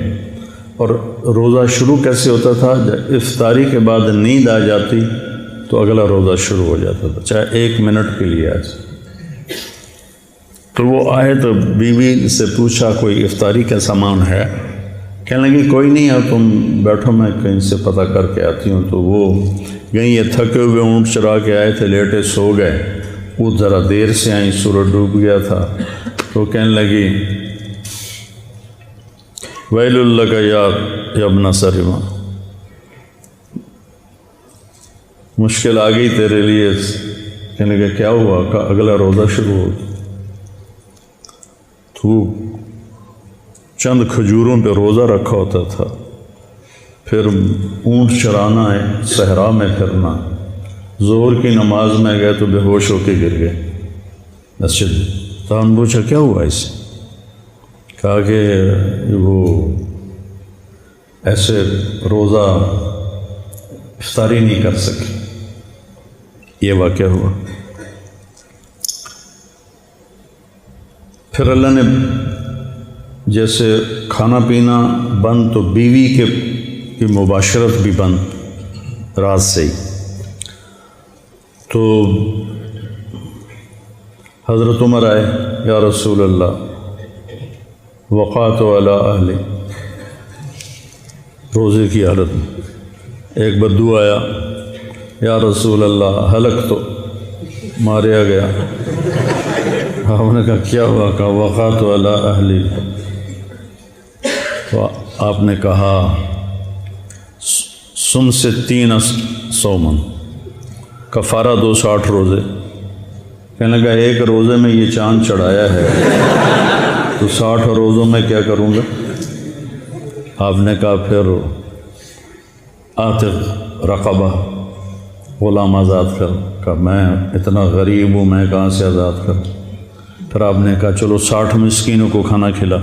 اور روزہ شروع کیسے ہوتا تھا؟ جب افطاری کے بعد نیند آ جاتی تو اگلا روزہ شروع ہو جاتا تھا، چاہے 1 منٹ کے لیے آ جائے۔ تو وہ آئے تو بیوی سے پوچھا کوئی افطاری کا سامان ہے؟ کہنے لگی کوئی نہیں ہے، تم بیٹھو میں کہیں سے پتہ کر کے آتی ہوں۔ تو وہ گئیں، یہ تھکے ہوئے اونٹ چرا کے آئے تھے، لیٹے سو گئے۔ وہ ذرا دیر سے آئیں، سورج ڈوب گیا تھا، تو کہنے لگی ویل لک یا ابن سرمہ، مشکل آ گئی تیرے لیے۔ کہنے لگا کیا ہوا؟ کہ اگلا روزہ شروع ہو۔ تو چند کھجوروں پہ روزہ رکھا ہوتا تھا، پھر اونٹ چرانا ہے، صحرا میں پھرنا، ظہر کی نماز میں گئے تو بے ہوش ہو کے گر گئے مسجد۔ تو ہم پوچھا کیا ہوا اسے؟ کہا کہ وہ ایسے روزہ افطاری نہیں کر سکے، یہ واقعہ ہوا۔ پھر اللہ نے جیسے کھانا پینا بند تو بیوی کی مباشرت بھی بند رات سے ہی۔ تو حضرت عمر آئے، یا رسول اللہ وقعت علی اہلی، روزے کی حالت میں ایک بدو آیا، یا رسول اللہ ہلک تو ماریا گیا۔ آپ نے کہا کیا ہوا؟ کہا وقعت علی اہلی۔ تو آپ نے کہا سم سے 3 سومن، کفارہ 260 روزے۔ کہنے لگا ایک روزے میں یہ چاند چڑھایا ہے تو 60 روزوں میں کیا کروں گا؟ آپ نے کہا پھر عاتق رقبہ، غلام آزاد کر۔ کہ میں اتنا غریب ہوں، میں کہاں سے آزاد کروں؟ پھر آپ نے کہا چلو 60 مسکینوں کو کھانا کھلا۔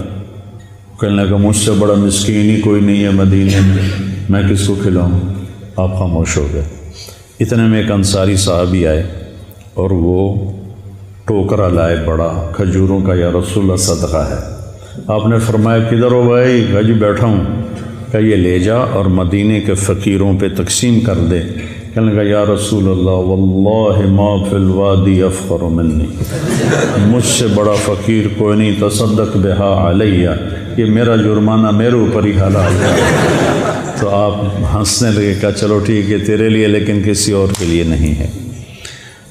کہنے لگا مجھ سے بڑا مسکین ہی کوئی نہیں ہے مدینے میں کس کو کھلاؤں؟ آپ خاموش ہو گئے۔ اتنے میں ایک انصاری صحابی آئے اور وہ ٹوکرا لائے بڑا کھجوروں کا، یا رسول اللہ صدقہ ہے۔ آپ نے فرمایا کدھر ہو بھائی؟ کہا جی بیٹھا ہوں۔ کہ یہ لے جا اور مدینے کے فقیروں پہ تقسیم کر دے۔ کہنے لگا یا رسول اللہ واللہ ما فی الوادی افقر منی، مجھ سے بڑا فقیر کوئی نہیں، تصدق بہا علیہ، یہ میرا جرمانہ میرے اوپر ہی حلال ہے۔ تو آپ ہنسنے لگے، کہا چلو ٹھیک ہے تیرے لیے، لیکن کسی اور کے لیے نہیں ہے۔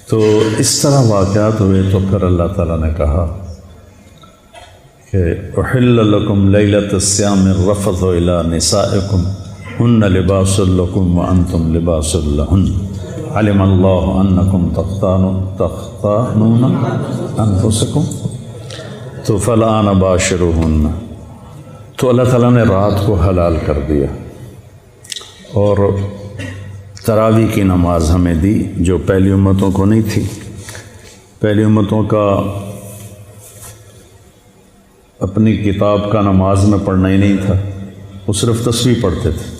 تو اس طرح واقعات ہوئے۔ تو پھر اللہ تعالیٰ نے کہا کہ احل لکم لیلۃ الصیام الرفث الی نسائکم ہن لباس لکم وانتم لباس لہن علم اللہ انکم تختانون انفسکم تو فالآن باشروہن۔ تو اللہ تعالیٰ نے رات کو حلال کر دیا اور تراویح کی نماز ہمیں دی، جو پہلی امتوں کو نہیں تھی۔ پہلی امتوں کا اپنی کتاب کا نماز میں پڑھنا ہی نہیں تھا، وہ صرف تسبیح پڑھتے تھے،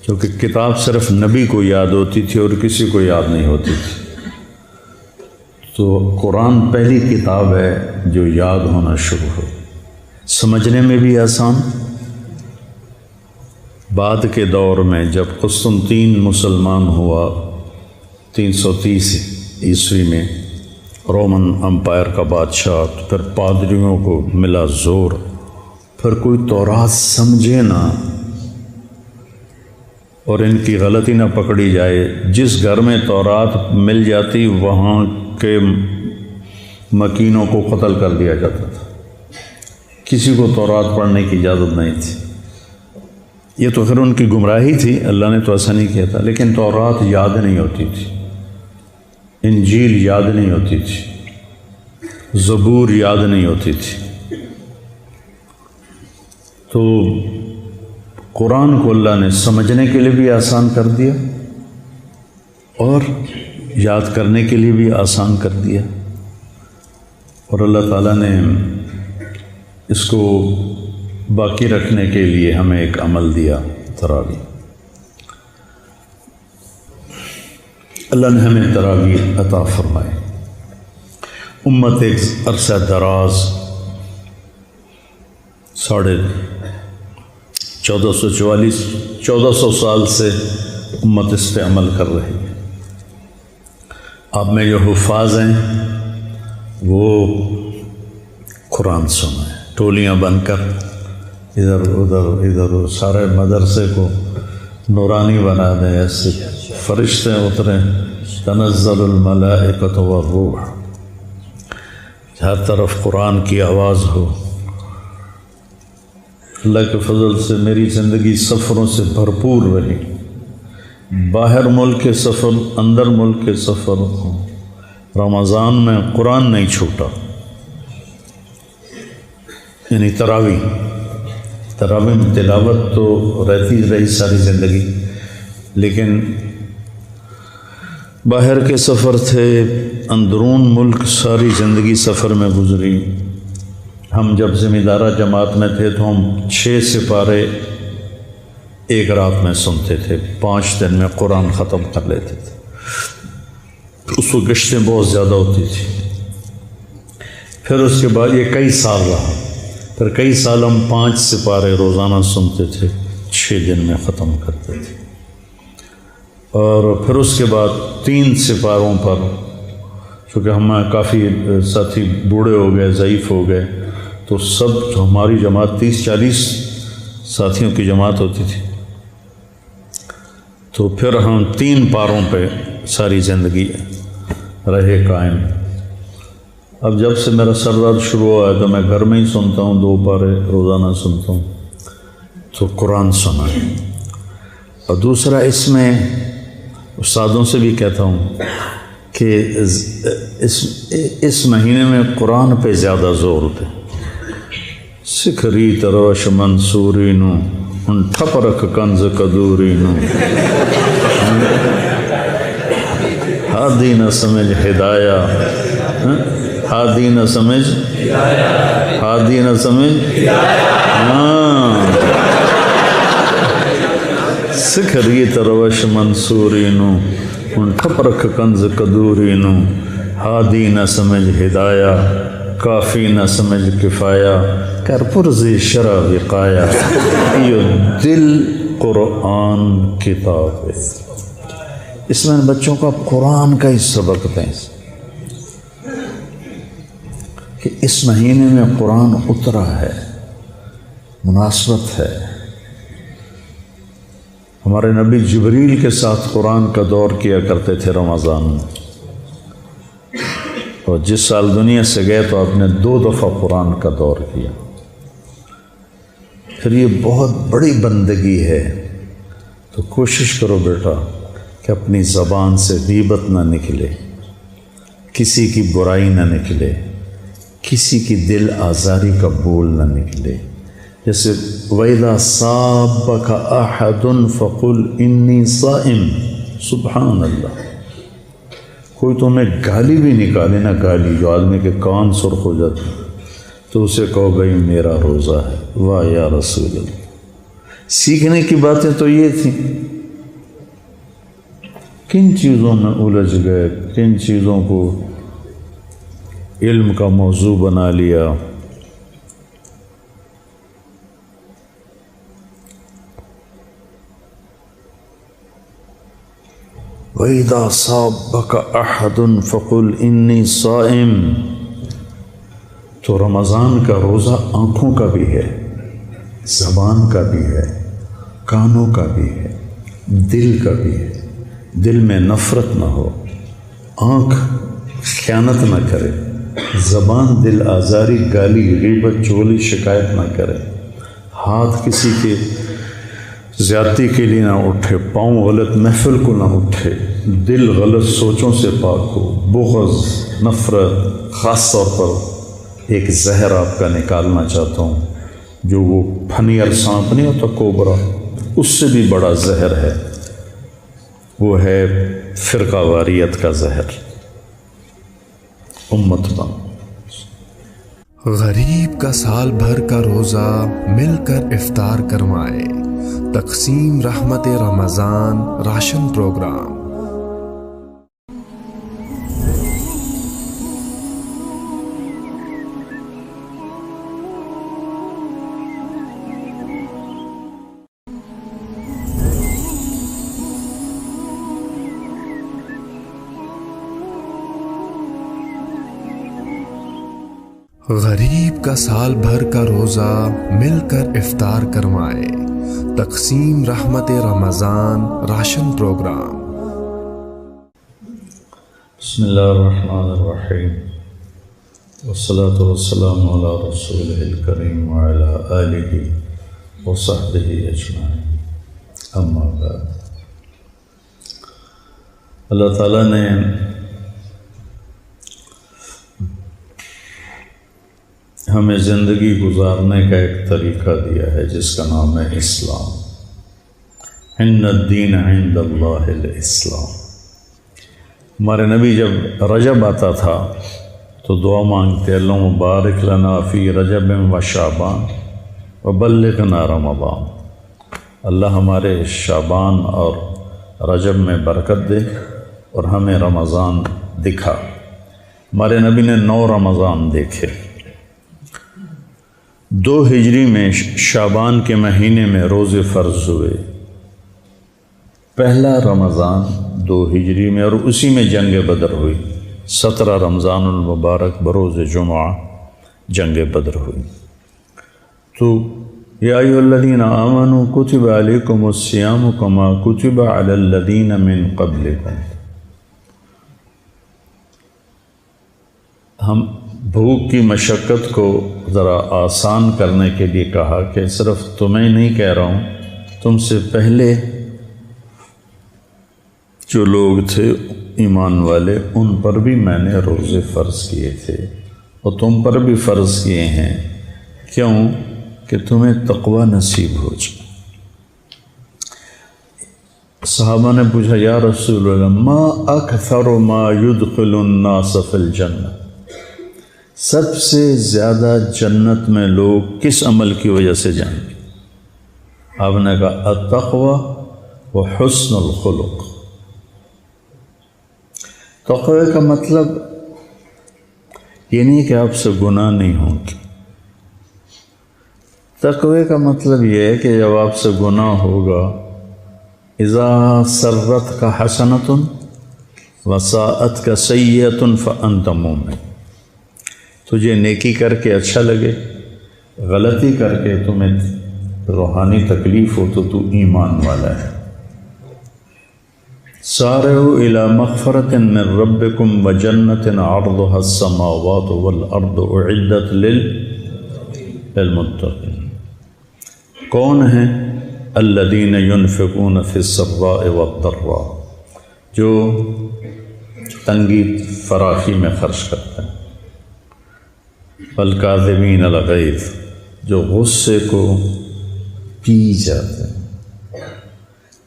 کیونکہ کتاب صرف نبی کو یاد ہوتی تھی اور کسی کو یاد نہیں ہوتی تھی۔ تو قرآن پہلی کتاب ہے جو یاد ہونا شروع ہو، سمجھنے میں بھی آسان۔ بعد کے دور میں جب قسطنطین مسلمان ہوا 330 عیسوی میں، رومن امپائر کا بادشاہ، تو پھر پادریوں کو ملا زور، پھر کوئی تورات سمجھے نہ اور ان کی غلطی نہ پکڑی جائے۔ جس گھر میں تورات مل جاتی وہاں کے مکینوں کو قتل کر دیا جاتا تھا، کسی کو تورات پڑھنے کی اجازت نہیں تھی۔ یہ تو پھر ان کی گمراہی تھی، اللہ نے تو ایسا نہیں کیا تھا، لیکن تورات یاد نہیں ہوتی تھی، انجیل یاد نہیں ہوتی تھی، زبور یاد نہیں ہوتی تھی۔ تو قرآن کو اللہ نے سمجھنے کے لیے بھی آسان کر دیا اور یاد کرنے کے لیے بھی آسان کر دیا، اور اللہ تعالیٰ نے اس کو باقی رکھنے کے لیے ہمیں ایک عمل دیا تراویح۔ اللہ نے ہمیں تراویح عطا فرمائے۔ امت ایک عرصہ دراز 1444 سال سے امت اس پہ عمل کر رہی ہے۔ آپ میں جو حفاظ ہیں وہ قرآن سنیں، ٹولیاں بن کر ادھر ادھر سارے مدرسے کو نورانی بنا دیں، ایسے فرشتے اتریں، تنزل الملائکۃ والروح، ہر طرف قرآن کی آواز ہو۔ اللہ کے فضل سے میری زندگی سفروں سے بھرپور رہی، باہر ملک کے سفر، اندر ملک کے سفر، رمضان میں قرآن نہیں چھوٹا، یعنی تراویح میں تلاوت تو رہتی رہی ساری زندگی، لیکن باہر کے سفر تھے، اندرون ملک ساری زندگی سفر میں گزری۔ ہم جب ذمہ دارہ جماعت میں تھے تو ہم 6 سپارے ایک رات میں سنتے تھے، 5 دن میں قرآن ختم کر لیتے تھے۔ اس کو گشتیں بہت زیادہ ہوتی تھی۔ پھر اس کے بعد یہ کئی سال رہا، پھر کئی سال ہم 5 سپارے روزانہ سنتے تھے، 6 دن میں ختم کرتے تھے۔ اور پھر اس کے بعد 3 سپاروں پر، چونکہ ہم کافی ساتھی بوڑھے ہو گئے، ضعیف ہو گئے، تو سب ہماری جماعت 30-40 ساتھیوں کی جماعت ہوتی تھی، تو پھر ہم 3 پاروں پہ ساری زندگی رہے قائم۔ اب جب سے میرا سر درد شروع ہوا ہے تو میں گھر میں ہی سنتا ہوں، 2 پارے روزانہ سنتا ہوں، تو قرآن سنا ہے۔ اور دوسرا اس میں استادوں سے بھی کہتا ہوں کہ اس مہینے میں قرآن پہ زیادہ زور دیں۔ سکھری تروش منصوری نو ان ٹھپرک کنز کدوری نو، ہادی نہ سمجھ ہدایہ، ہادی نہ سمجھ، ہادی نہ سمجھ، سکھری تروش منصوری نو ان ٹھپرک کنز کدوری نو، ہادی نہ سمجھ ہدایہ، کافی نہ سمجھ کفایہ، کر پرزی شرع وقایا، یہ دل قرآن کتاب ہے۔ اس میں بچوں کا قرآن کا ہی سبق دیں کہ اس مہینے میں قرآن اترا ہے، مناسبت ہے۔ ہمارے نبی جبریل کے ساتھ قرآن کا دور کیا کرتے تھے رمضان میں، اور جس سال دنیا سے گئے تو آپ نے 2 دفعہ قرآن کا دور کیا۔ پھر یہ بہت بڑی بندگی ہے، تو کوشش کرو بیٹا کہ اپنی زبان سے غیبت نہ نکلے، کسی کی برائی نہ نکلے، کسی کی دل آزاری کا بول نہ نکلے۔ جیسے وَإِذَا صَابَكَ أَحَدٌ فَقُلْ إِنِّي صَائِمٌ، سبحان اللہ۔ کوئی تمہیں گالی بھی نکالے نا، گالی جو آدمی کے کان سرخ ہو جاتے ہیں، تو اسے کہو بھائی میرا روزہ ہے۔ واہ یا رسول اللہ۔ سیکھنے کی باتیں تو یہ تھیں، کن چیزوں میں الجھ گئے، کن چیزوں کو علم کا موضوع بنا لیا۔ وَإِذَا صَابَكَ أَحَدٌ فَقُلْ إِنِّي صَائِمٌ۔ تو رمضان کا روزہ آنکھوں کا بھی ہے، زبان کا بھی ہے، کانوں کا بھی ہے، دل کا بھی ہے۔ دل میں نفرت نہ ہو، آنکھ خیانت نہ کرے، زبان دل آزاری، گالی، غیبت، چغلی، شکایت نہ کرے، ہاتھ کسی کے زیادتی کے لیے نہ اٹھے، پاؤں غلط محفل کو نہ اٹھے، دل غلط سوچوں سے پاک ہو، بغض، نفرت۔ خاص طور پر ایک زہر آپ کا نکالنا چاہتا ہوں، جو وہ پھنیر سانپ نہیں ہوتا، کوبرا، اس سے بھی بڑا زہر ہے، وہ ہے فرقہ واریت کا زہر۔ امت بن غریب کا سال بھر کا روزہ مل کر افطار کروائے، تقسیم رحمت رمضان راشن پروگرام۔ غریب کا سال بھر کا روزہ مل کر افطار کروائے، تقسیم رحمت رمضان راشن پروگرام۔ بسم اللہ الرحمن الرحیم، والصلاة والسلام علی رسولہ الکریم وعلی آلہ وصحبہ اجمعین، اما بعد۔ اللہ تعالیٰ نے ہمیں زندگی گزارنے کا ایک طریقہ دیا ہے جس کا نام ہے اسلام۔ ان الدین عند اللہ الاسلام۔ ہمارے نبی جب رجب آتا تھا تو دعا مانگتے، اللہم بارک لنا فی رجب و شعبان وبلغنا رمضان۔ اللہ ہمارے شعبان اور رجب میں برکت دے اور ہمیں رمضان دکھا۔ ہمارے نبی نے 9 رمضان دیکھے۔ 2 ہجری میں شعبان کے مہینے میں روزے فرض ہوئے، پہلا رمضان 2 ہجری میں، اور اسی میں جنگ بدر ہوئی۔ 17 رمضان المبارک بروز جمعہ جنگ بدر ہوئی۔ تو یا ایھا الذین آمنوا کتب علیکم الصیام کما کتب علی الذین من قبلکم۔ ہم بھوک کی مشقت کو ذرا آسان کرنے کے لیے کہا کہ صرف تمہیں نہیں کہہ رہا ہوں، تم سے پہلے جو لوگ تھے ایمان والے، ان پر بھی میں نے روزے فرض کیے تھے اور تم پر بھی فرض کیے ہیں، کیوں کہ تمہیں تقوی نصیب ہو جائے۔ صحابہ نے پوچھا، یا رسول اللہ ما اکثر ما يدخل الناس فی الجنہ، سب سے زیادہ جنت میں لوگ کس عمل کی وجہ سے جائیں گے؟ آپ نے کہا التقوی و حسن الخلق۔ تقوی کا مطلب یہ نہیں کہ آپ سے گناہ نہیں ہوں گے۔ تقوی کا مطلب یہ ہے کہ جب آپ سے گناہ ہوگا، اذا سرت کا حسنۃ وساءت کا سیئۃ فانت مومن۔ تجھے نیکی کر کے اچھا لگے، غلطی کر کے تمہیں روحانی تکلیف ہو تو ایمان والا ہے۔ سارعوا الی مغفرۃ من ربکم وجنۃ عرضها السماوات والارض اعدت للمتقین۔ کون ہیں؟ الذین ینفقون فی السراء والضراء، جو تنگی فراخی میں خرچ کرتے ہیں، والکاظمین الغیظ، جو غصے کو پی جاتے ہیں۔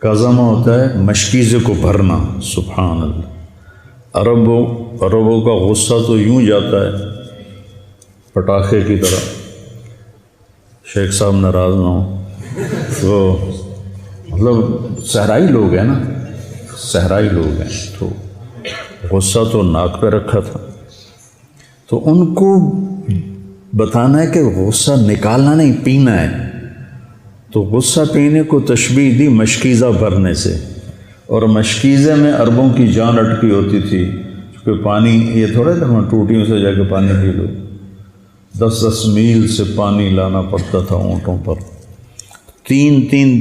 کظم ہوتا ہے مشکیزے کو بھرنا، سبحان اللہ۔ عربوں کا غصہ تو یوں جاتا ہے پٹاخے کی طرح۔ شیخ صاحب ناراض نہ ہوں، تو مطلب صحرائی لوگ ہیں نا، صحرائی لوگ ہیں، تو غصہ تو ناک پہ رکھا تھا، تو ان کو بتانا ہے کہ غصہ نکالنا نہیں، پینا ہے۔ تو غصہ پینے کو تشبیہ دی مشکیزہ بھرنے سے، اور مشکیزے میں عربوں کی جان اٹکی ہوتی تھی، کیونکہ پانی یہ تھوڑا تھا ٹوٹیوں سے جا کے پانی پی لو، 10 میل سے پانی لانا پڑتا تھا اونٹوں پر، 3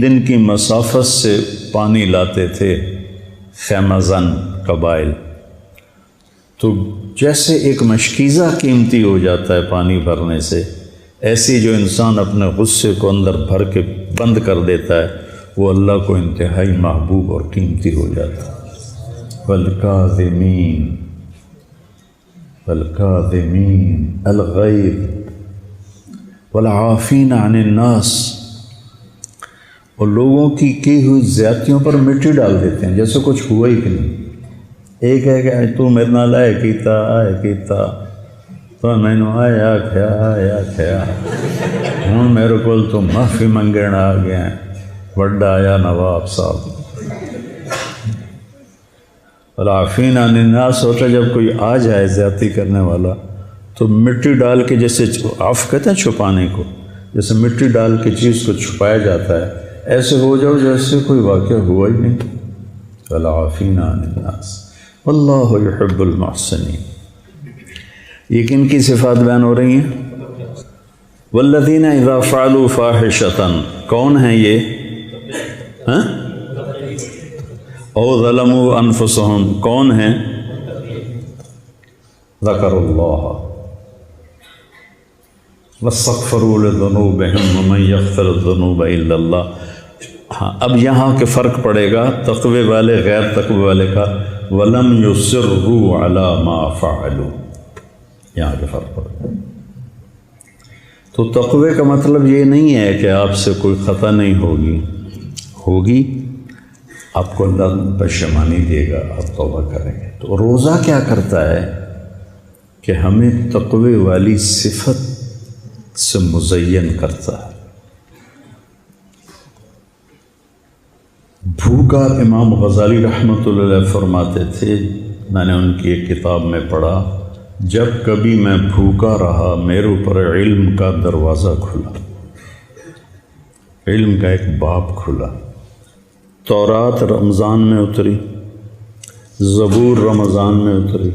دن کی مسافت سے پانی لاتے تھے خیمہ زن قبائل۔ تو جیسے ایک مشکیزہ قیمتی ہو جاتا ہے پانی بھرنے سے، ایسی جو انسان اپنے غصے کو اندر بھر کے بند کر دیتا ہے، وہ اللہ کو انتہائی محبوب اور قیمتی ہو جاتا ہے۔ والکاظمین الغیظ والعافین عن الناس، اور لوگوں کی ہوئی زیادتیوں پر مٹی ڈال دیتے ہیں جیسے کچھ ہوا ہی کہ نہیں۔ ایک ہے کہ تو میرے نال آئے کیتا تو میں نے آیا کیا ہوں میرے کو تو معافی منگن آ گیا وڈا آیا نواب صاحب العافین عن الناس ہوتا جب کوئی آ جائے زیادتی کرنے والا تو مٹی ڈال کے جیسے عفو کہتے ہیں چھپانے کو، جیسے مٹی ڈال کے چیز کو چھپایا جاتا ہے، ایسے ہو جاؤ جیسے کوئی واقعہ ہوا ہی نہیں۔ العافین عن الناس واللہ یحب المحسنین۔ یہ کن کی صفات بیان ہو رہی ہیں؟ والذین اذا فعلوا فاحشۃ، کون ہیں یہ؟ او ظلموا انفسهم، کون ہیں؟ ذکر اللہ واستغفروا لذنوبهم ومن یغفر الذنوب الا اللہ۔ ہاں اب یہاں کے فرق پڑے گا تقوی والے غیر تقوی والے کا، ولم یصروا علی ما فعلوا، یہاں کے فرق پڑے گا۔ تو تقوی کا مطلب یہ نہیں ہے کہ آپ سے کوئی خطا نہیں ہوگی، آپ کو اللہ پشیمانی دے گا، آپ توبہ کریں گے۔ تو روزہ کیا کرتا ہے کہ ہمیں تقوی والی صفت سے مزین کرتا ہے۔ بھوکا امام غزالی رحمۃ اللہ علیہ فرماتے تھے، میں نے ان کی ایک کتاب میں پڑھا، جب کبھی میں بھوکا رہا میرے اوپر علم کا دروازہ کھلا، علم کا ایک باب کھلا۔ تورات رمضان میں اتری، زبور رمضان میں اتری،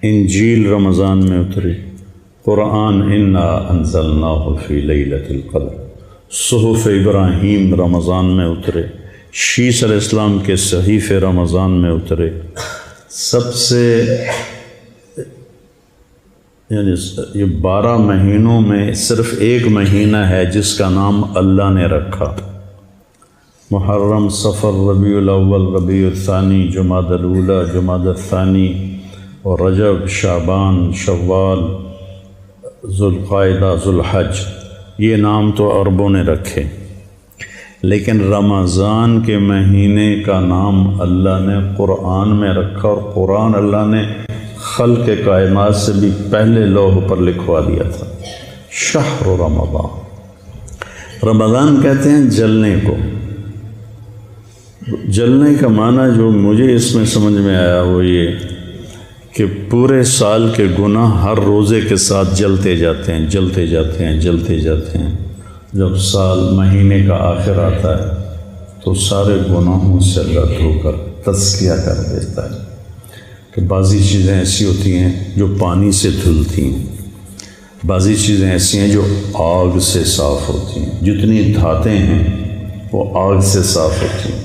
انجیل رمضان میں اتری، قرآن انا انزلناہ فی لیلۃ القدر، صحف ابراہیم رمضان میں اترے، شیس علیہ السلام کے صحیفے رمضان میں اترے۔ سب سے یعنی یہ 12 مہینوں میں صرف ایک مہینہ ہے جس کا نام اللہ نے رکھا، محرم، صفر، ربیع الاول، ربیع الثانی، جمادی الاولی، جمادی الثانی، اور رجب، شعبان، شوال، ذوالقعدہ، ذوالحج۔ یہ نام تو عربوں نے رکھے، لیکن رمضان کے مہینے کا نام اللہ نے قرآن میں رکھا، اور قرآن اللہ نے خلق کائنات سے بھی پہلے لوح پر لکھوا دیا تھا۔ شہر رمضان، رمضان کہتے ہیں جلنے کو۔ جلنے کا معنی جو مجھے اس میں سمجھ میں آیا وہ یہ کہ پورے سال کے گناہ ہر روزے کے ساتھ جلتے جاتے ہیں، جلتے جاتے ہیں، جلتے جاتے ہیں۔ جب سال مہینے کا آخر آتا ہے تو سارے گناہوں سے اللہ دھو کر تزکیہ کر دیتا ہے کہ بعضی چیزیں ایسی ہوتی ہیں جو پانی سے دھلتی ہیں، بعضی چیزیں ایسی ہیں جو آگ سے صاف ہوتی ہیں، جتنی دھاتیں ہیں وہ آگ سے صاف ہوتی ہیں۔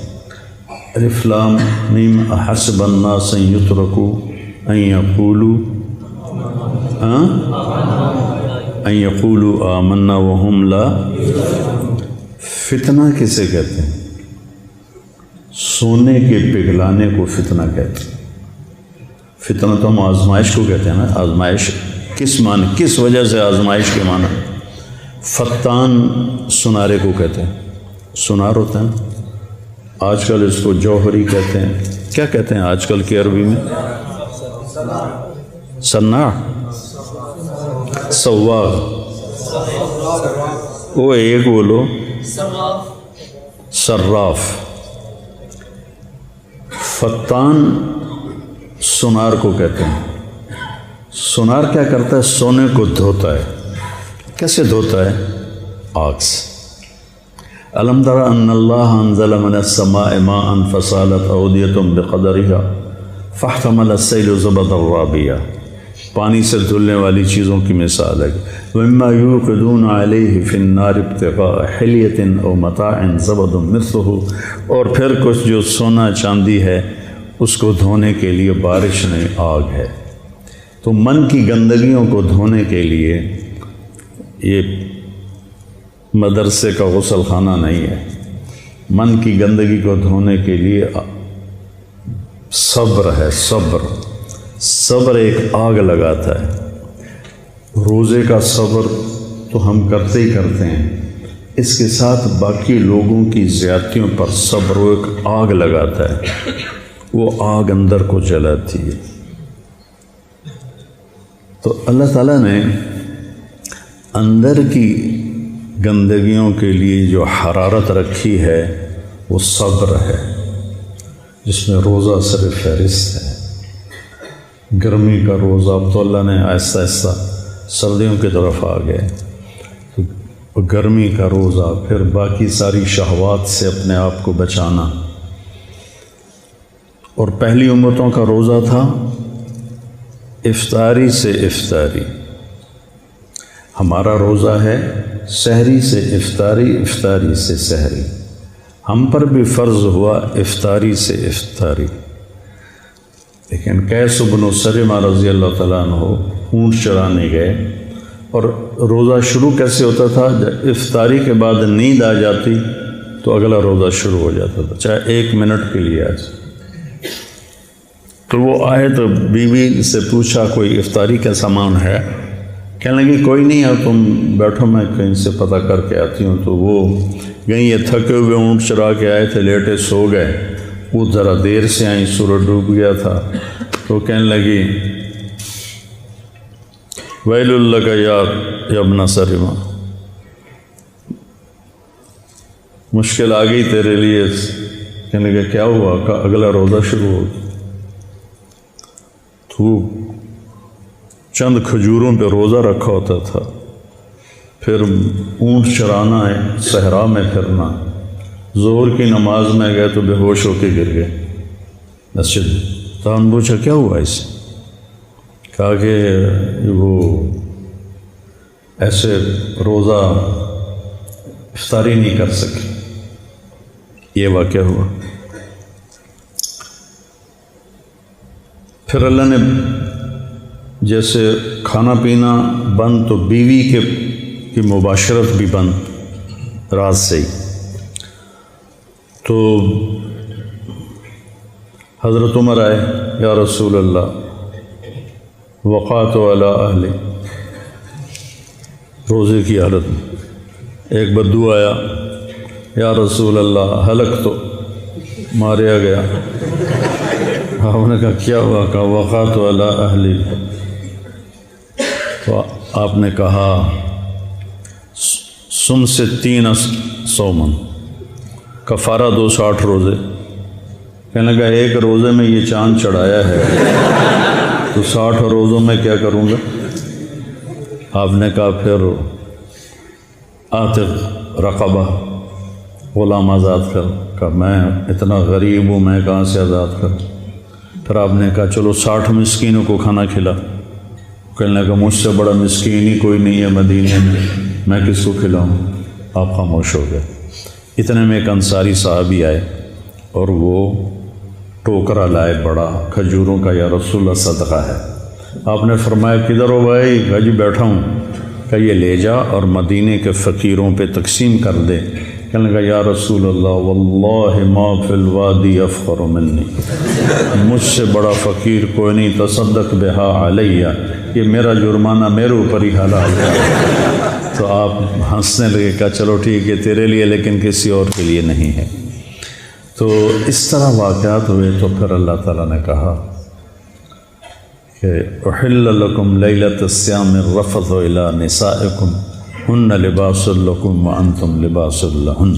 الف لام میم احسب الناس ان یترکوا ان یقولوا آمنا وهم لا۔ فتنہ کسے کہتے ہیں؟ سونے کے پگھلانے کو فتنہ کہتے ہیں۔ فتنہ تو ہم آزمائش کو کہتے ہیں نا۔ آزمائش کس معنی، کس وجہ سے آزمائش کے معنی؟ فتان سنارے کو کہتے ہیں، سنار ہوتا ہے نا۔ آج کل اس کو جوہری کہتے ہیں، کیا کہتے ہیں آج کل کی عربی میں؟ سناع، سواغ، وہ ایک بولو، صراف۔ فتان سنار کو کہتے ہیں۔ سنار کیا کرتا ہے؟ سونے کو دھوتا ہے۔ کیسے دھوتا ہے؟ آگ سے۔ الم تر ان اللہ انزل من السماء ماء فسالت اودیۃ بقدرها فاحتمل السیل زبدا رابیا۔ پانی سے دھلنے والی چیزوں کی مثال ہے۔ وَمِمَّا يُوقِدُونَ عَلَيْهِ فِي النَّارِ ابْتِغَاءَ حِلْيَةٍ أَوْ مَتَاعٍ زَبَدٌ مِثْلُهُ، اور پھر کچھ جو سونا چاندی ہے اس کو دھونے کے لیے بارش نہیں، آگ ہے۔ تو من کی گندگیوں کو دھونے کے لیے یہ مدرسے کا غسل خانہ نہیں ہے۔ من کی گندگی کو دھونے کے لیے صبر ہے، صبر۔ صبر ایک آگ لگاتا ہے۔ روزے کا صبر تو ہم کرتے ہی کرتے ہیں، اس کے ساتھ باقی لوگوں کی زیادتیوں پر صبر وہ ایک آگ لگاتا ہے، وہ آگ اندر کو جلاتی ہے۔ تو اللہ تعالیٰ نے اندر کی گندگیوں کے لیے جو حرارت رکھی ہے وہ صبر ہے، جس میں روزہ صرف فہرست ہے۔ گرمی کا روزہ، اب تو اللہ نے آہستہ آہستہ سردیوں کی طرف آ گئے، تو گرمی کا روزہ، پھر باقی ساری شہوات سے اپنے آپ کو بچانا۔ اور پہلی امتوں کا روزہ تھا افطاری سے افطاری، ہمارا روزہ ہے سحری سے افطاری، افطاری سے سحری۔ ہم پر بھی فرض ہوا افطاری سے افطاری، لیکن قیس بن سلمہ رضی اللہ تعالیٰ عنہ اونٹ چرانے گئے، اور روزہ شروع کیسے ہوتا تھا؟ جب افطاری کے بعد نیند آ جاتی تو اگلا روزہ شروع ہو جاتا تھا، چاہے 1 منٹ کے لیے آ جائے۔ تو وہ آئے تو بیوی سے پوچھا کوئی افطاری کا سامان ہے؟ کہنے لگی کوئی نہیں ہے، تم بیٹھو میں کہیں سے پتہ کر کے آتی ہوں۔ تو وہ گئیں، یہ تھکے ہوئے اونٹ چرا کے آئے تھے، لیٹے سو گئے، وہ ذرا دیر سے آئیں، سورج ڈوب گیا تھا، تو کہنے لگی ویل لک یا ابن سلمہ، مشکل آ گئی تیرے لیے۔ کہنے لگا کیا ہوا؟ کہ اگلا روزہ شروع ہو گیا۔ تو چند کھجوروں پہ روزہ رکھا ہوتا تھا، پھر اونٹ چرانا ہے، صحرا میں پھرنا، ظہر کی نماز میں گئے تو بے ہوش ہو کے گر گئے مسجد۔ تو ہم پوچھا کیا ہوا اسے؟ کہا کہ وہ ایسے روزہ افطاری نہیں کر سکے، یہ واقعہ ہوا۔ پھر اللہ نے جیسے کھانا پینا بند تو بیوی کی مباشرت بھی بند رات سے ہی۔ تو حضرت عمر آئے، یا رسول اللہ وقعت علی اہلی، روزے کی حالت میں ایک بدو آیا، یا رسول اللہ ہلک تو ماریا گیا۔ آپ نے کہا کیا ہوا؟ کہا وقعت علی اہلی۔ تو آپ نے کہا سم سے 3 سومن، کفارہ 260 روزے۔ کہنے لگا ایک روزے میں یہ چاند چڑھایا ہے تو 60 روزوں میں کیا کروں گا؟ آپ نے کہا پھر عاتق رقبہ، غلام آزاد کر۔ کہا میں اتنا غریب ہوں، میں کہاں سے آزاد کروں؟ پھر آپ نے کہا چلو 60 مسکینوں کو کھانا کھلا۔ کہنے لگا مجھ سے بڑا مسکین ہی کوئی نہیں ہے مدینے میں کس کو کھلاؤں؟ آپ خاموش ہو گئے۔ اتنے میں ایک انصاری صحابی آئے اور وہ ٹوکرا لائے بڑا کھجوروں کا، یا رسول اللہ صدقہ ہے۔ آپ نے فرمایا کدھر ہو بھائی؟ کہا جی بیٹھا ہوں۔ کہ یہ لے جا اور مدینے کے فقیروں پہ تقسیم کر دے۔ کہنے لگا یا رسول اللہ واللہ ما فی الوادی افقر منی، مجھ سے بڑا فقیر کوئی نہیں، تصدق بہا علیہ، یہ میرا جرمانہ میرے اوپر ہی حلال ہے۔ تو آپ ہنسنے لگے، کہا چلو ٹھیک ہے تیرے لیے، لیکن کسی اور کے لیے نہیں ہے۔ تو اس طرح واقعات ہوئے۔ تو پھر اللہ تعالیٰ نے کہا کہ احل لکم لیلۃ الصیام الرفث الی نسائکم ہن لباس لکم وانتم لباس لہن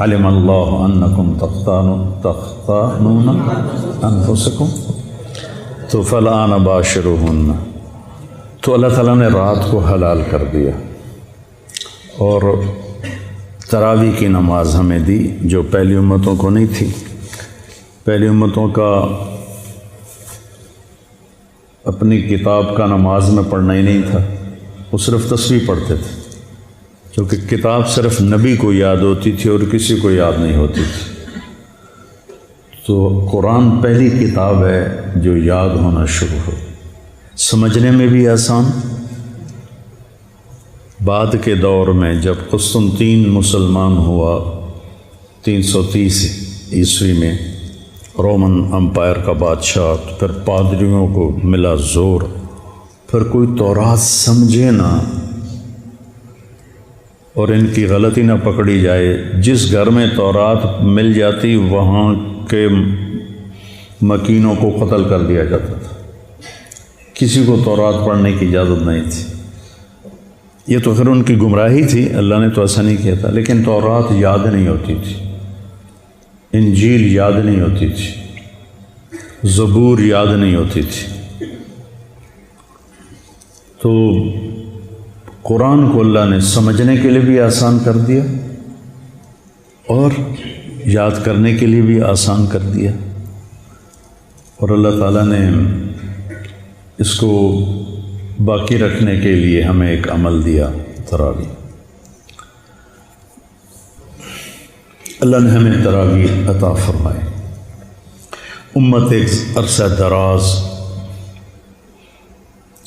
علم اللہ انکم تختانون انفسکم تو فالآن باشروہن۔ تو اللہ تعالیٰ نے رات کو حلال کر دیا اور تراویح کی نماز ہمیں دی، جو پہلی امتوں کو نہیں تھی۔ پہلی امتوں کا اپنی کتاب کا نماز میں پڑھنا ہی نہیں تھا، وہ صرف تسبیح پڑھتے تھے، کیونکہ کتاب صرف نبی کو یاد ہوتی تھی اور کسی کو یاد نہیں ہوتی تھی۔ تو قرآن پہلی کتاب ہے جو یاد ہونا شروع ہو، سمجھنے میں بھی آسان۔ بعد کے دور میں جب قسطنطین مسلمان ہوا 330 عیسوی میں، رومن امپائر کا بادشاہ، پھر پادریوں کو ملا زور، پھر کوئی تورات سمجھے نہ اور ان کی غلطی نہ پکڑی جائے۔ جس گھر میں تورات مل جاتی وہاں کے مکینوں کو قتل کر دیا جاتا تھا۔ کسی کو تورات پڑھنے کی اجازت نہیں تھی۔ یہ تو پھر ان کی گمراہی تھی، اللہ نے تو ایسا نہیں کیا تھا، لیکن تورات یاد نہیں ہوتی تھی، انجیل یاد نہیں ہوتی تھی، زبور یاد نہیں ہوتی تھی۔ تو قرآن کو اللہ نے سمجھنے کے لیے بھی آسان کر دیا اور یاد کرنے کے لیے بھی آسان کر دیا، اور اللہ تعالیٰ نے اس کو باقی رکھنے کے لیے ہمیں ایک عمل دیا، تراویح۔ اللہ نے ہمیں تراویح عطا فرمائے۔ امت ایک عرصہ دراز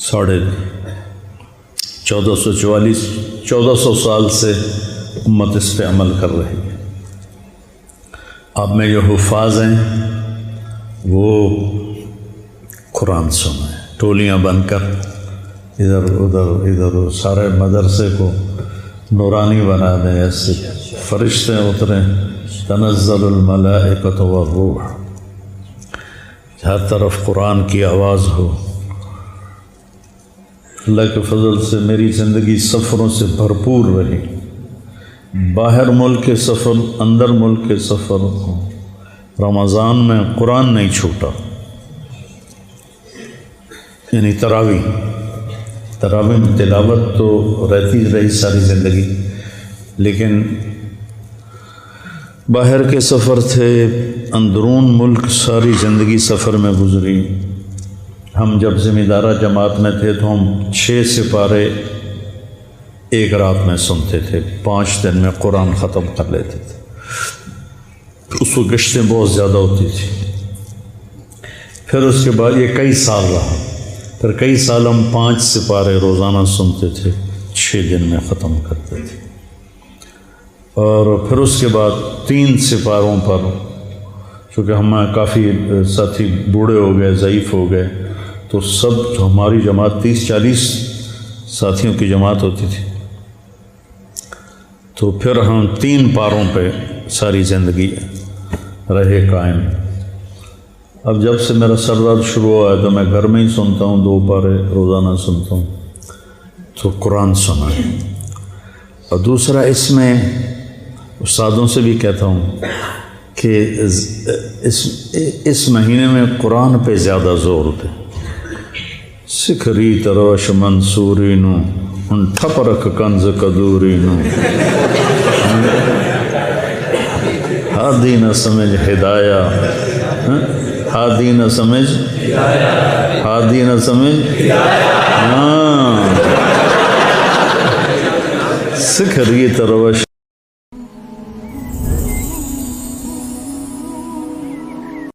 1400 سال سے امت اس پہ عمل کر رہی ہے۔ آپ میں جو حفاظ ہیں وہ قرآن سنیں، ٹولیاں بن کر ادھر سارے مدرسے کو نورانی بنا دیں، ایسے فرشتے اتریں، تنزل الملائکۃ والروح، ہر طرف قرآن کی آواز ہو۔ اللہ کے فضل سے میری زندگی سفروں سے بھرپور رہی، باہر ملک کے سفر، اندر ملک کے سفر ہو، رمضان میں قرآن نہیں چھوٹا، یعنی تراویح میں تلاوت تو رہی ساری زندگی، لیکن باہر کے سفر تھے، اندرون ملک ساری زندگی سفر میں گزری۔ ہم جب ذمہ دارہ جماعت میں تھے تو ہم 6 سپارے ایک رات میں سنتے تھے، 5 دن میں قرآن ختم کر لیتے تھے۔ اس کو گشتیں بہت زیادہ ہوتی تھی۔ پھر اس کے بعد یہ کئی سال رہا، پھر کئی سال ہم 5 سپارے روزانہ سنتے تھے، 6 دن میں ختم کرتے تھے۔ اور پھر اس کے بعد 3 سپاروں پر، چونکہ ہمیں کافی ساتھی بوڑھے ہو گئے، ضعیف ہو گئے، تو سب جو ہماری جماعت 30-40 ساتھیوں کی جماعت ہوتی تھی، تو پھر ہم 3 پاروں پہ ساری زندگی رہے قائم۔ اب جب سے میرا سر درد شروع ہوا ہے تو میں گھر میں ہی سنتا ہوں، 2 پارے روزانہ سنتا ہوں، تو قرآن سنا ہے۔ اور دوسرا اس میں استادوں سے بھی کہتا ہوں کہ اس مہینے میں قرآن پہ زیادہ زور دیں۔ سکھری تروش منصوری نو ان ٹھپ رکھ کنز کدوری نو، ہادی نہ سمجھ ہدایہ، ہادی نہ سمجھ، ہادی نہ سمجھ، ہاں سکھری تروش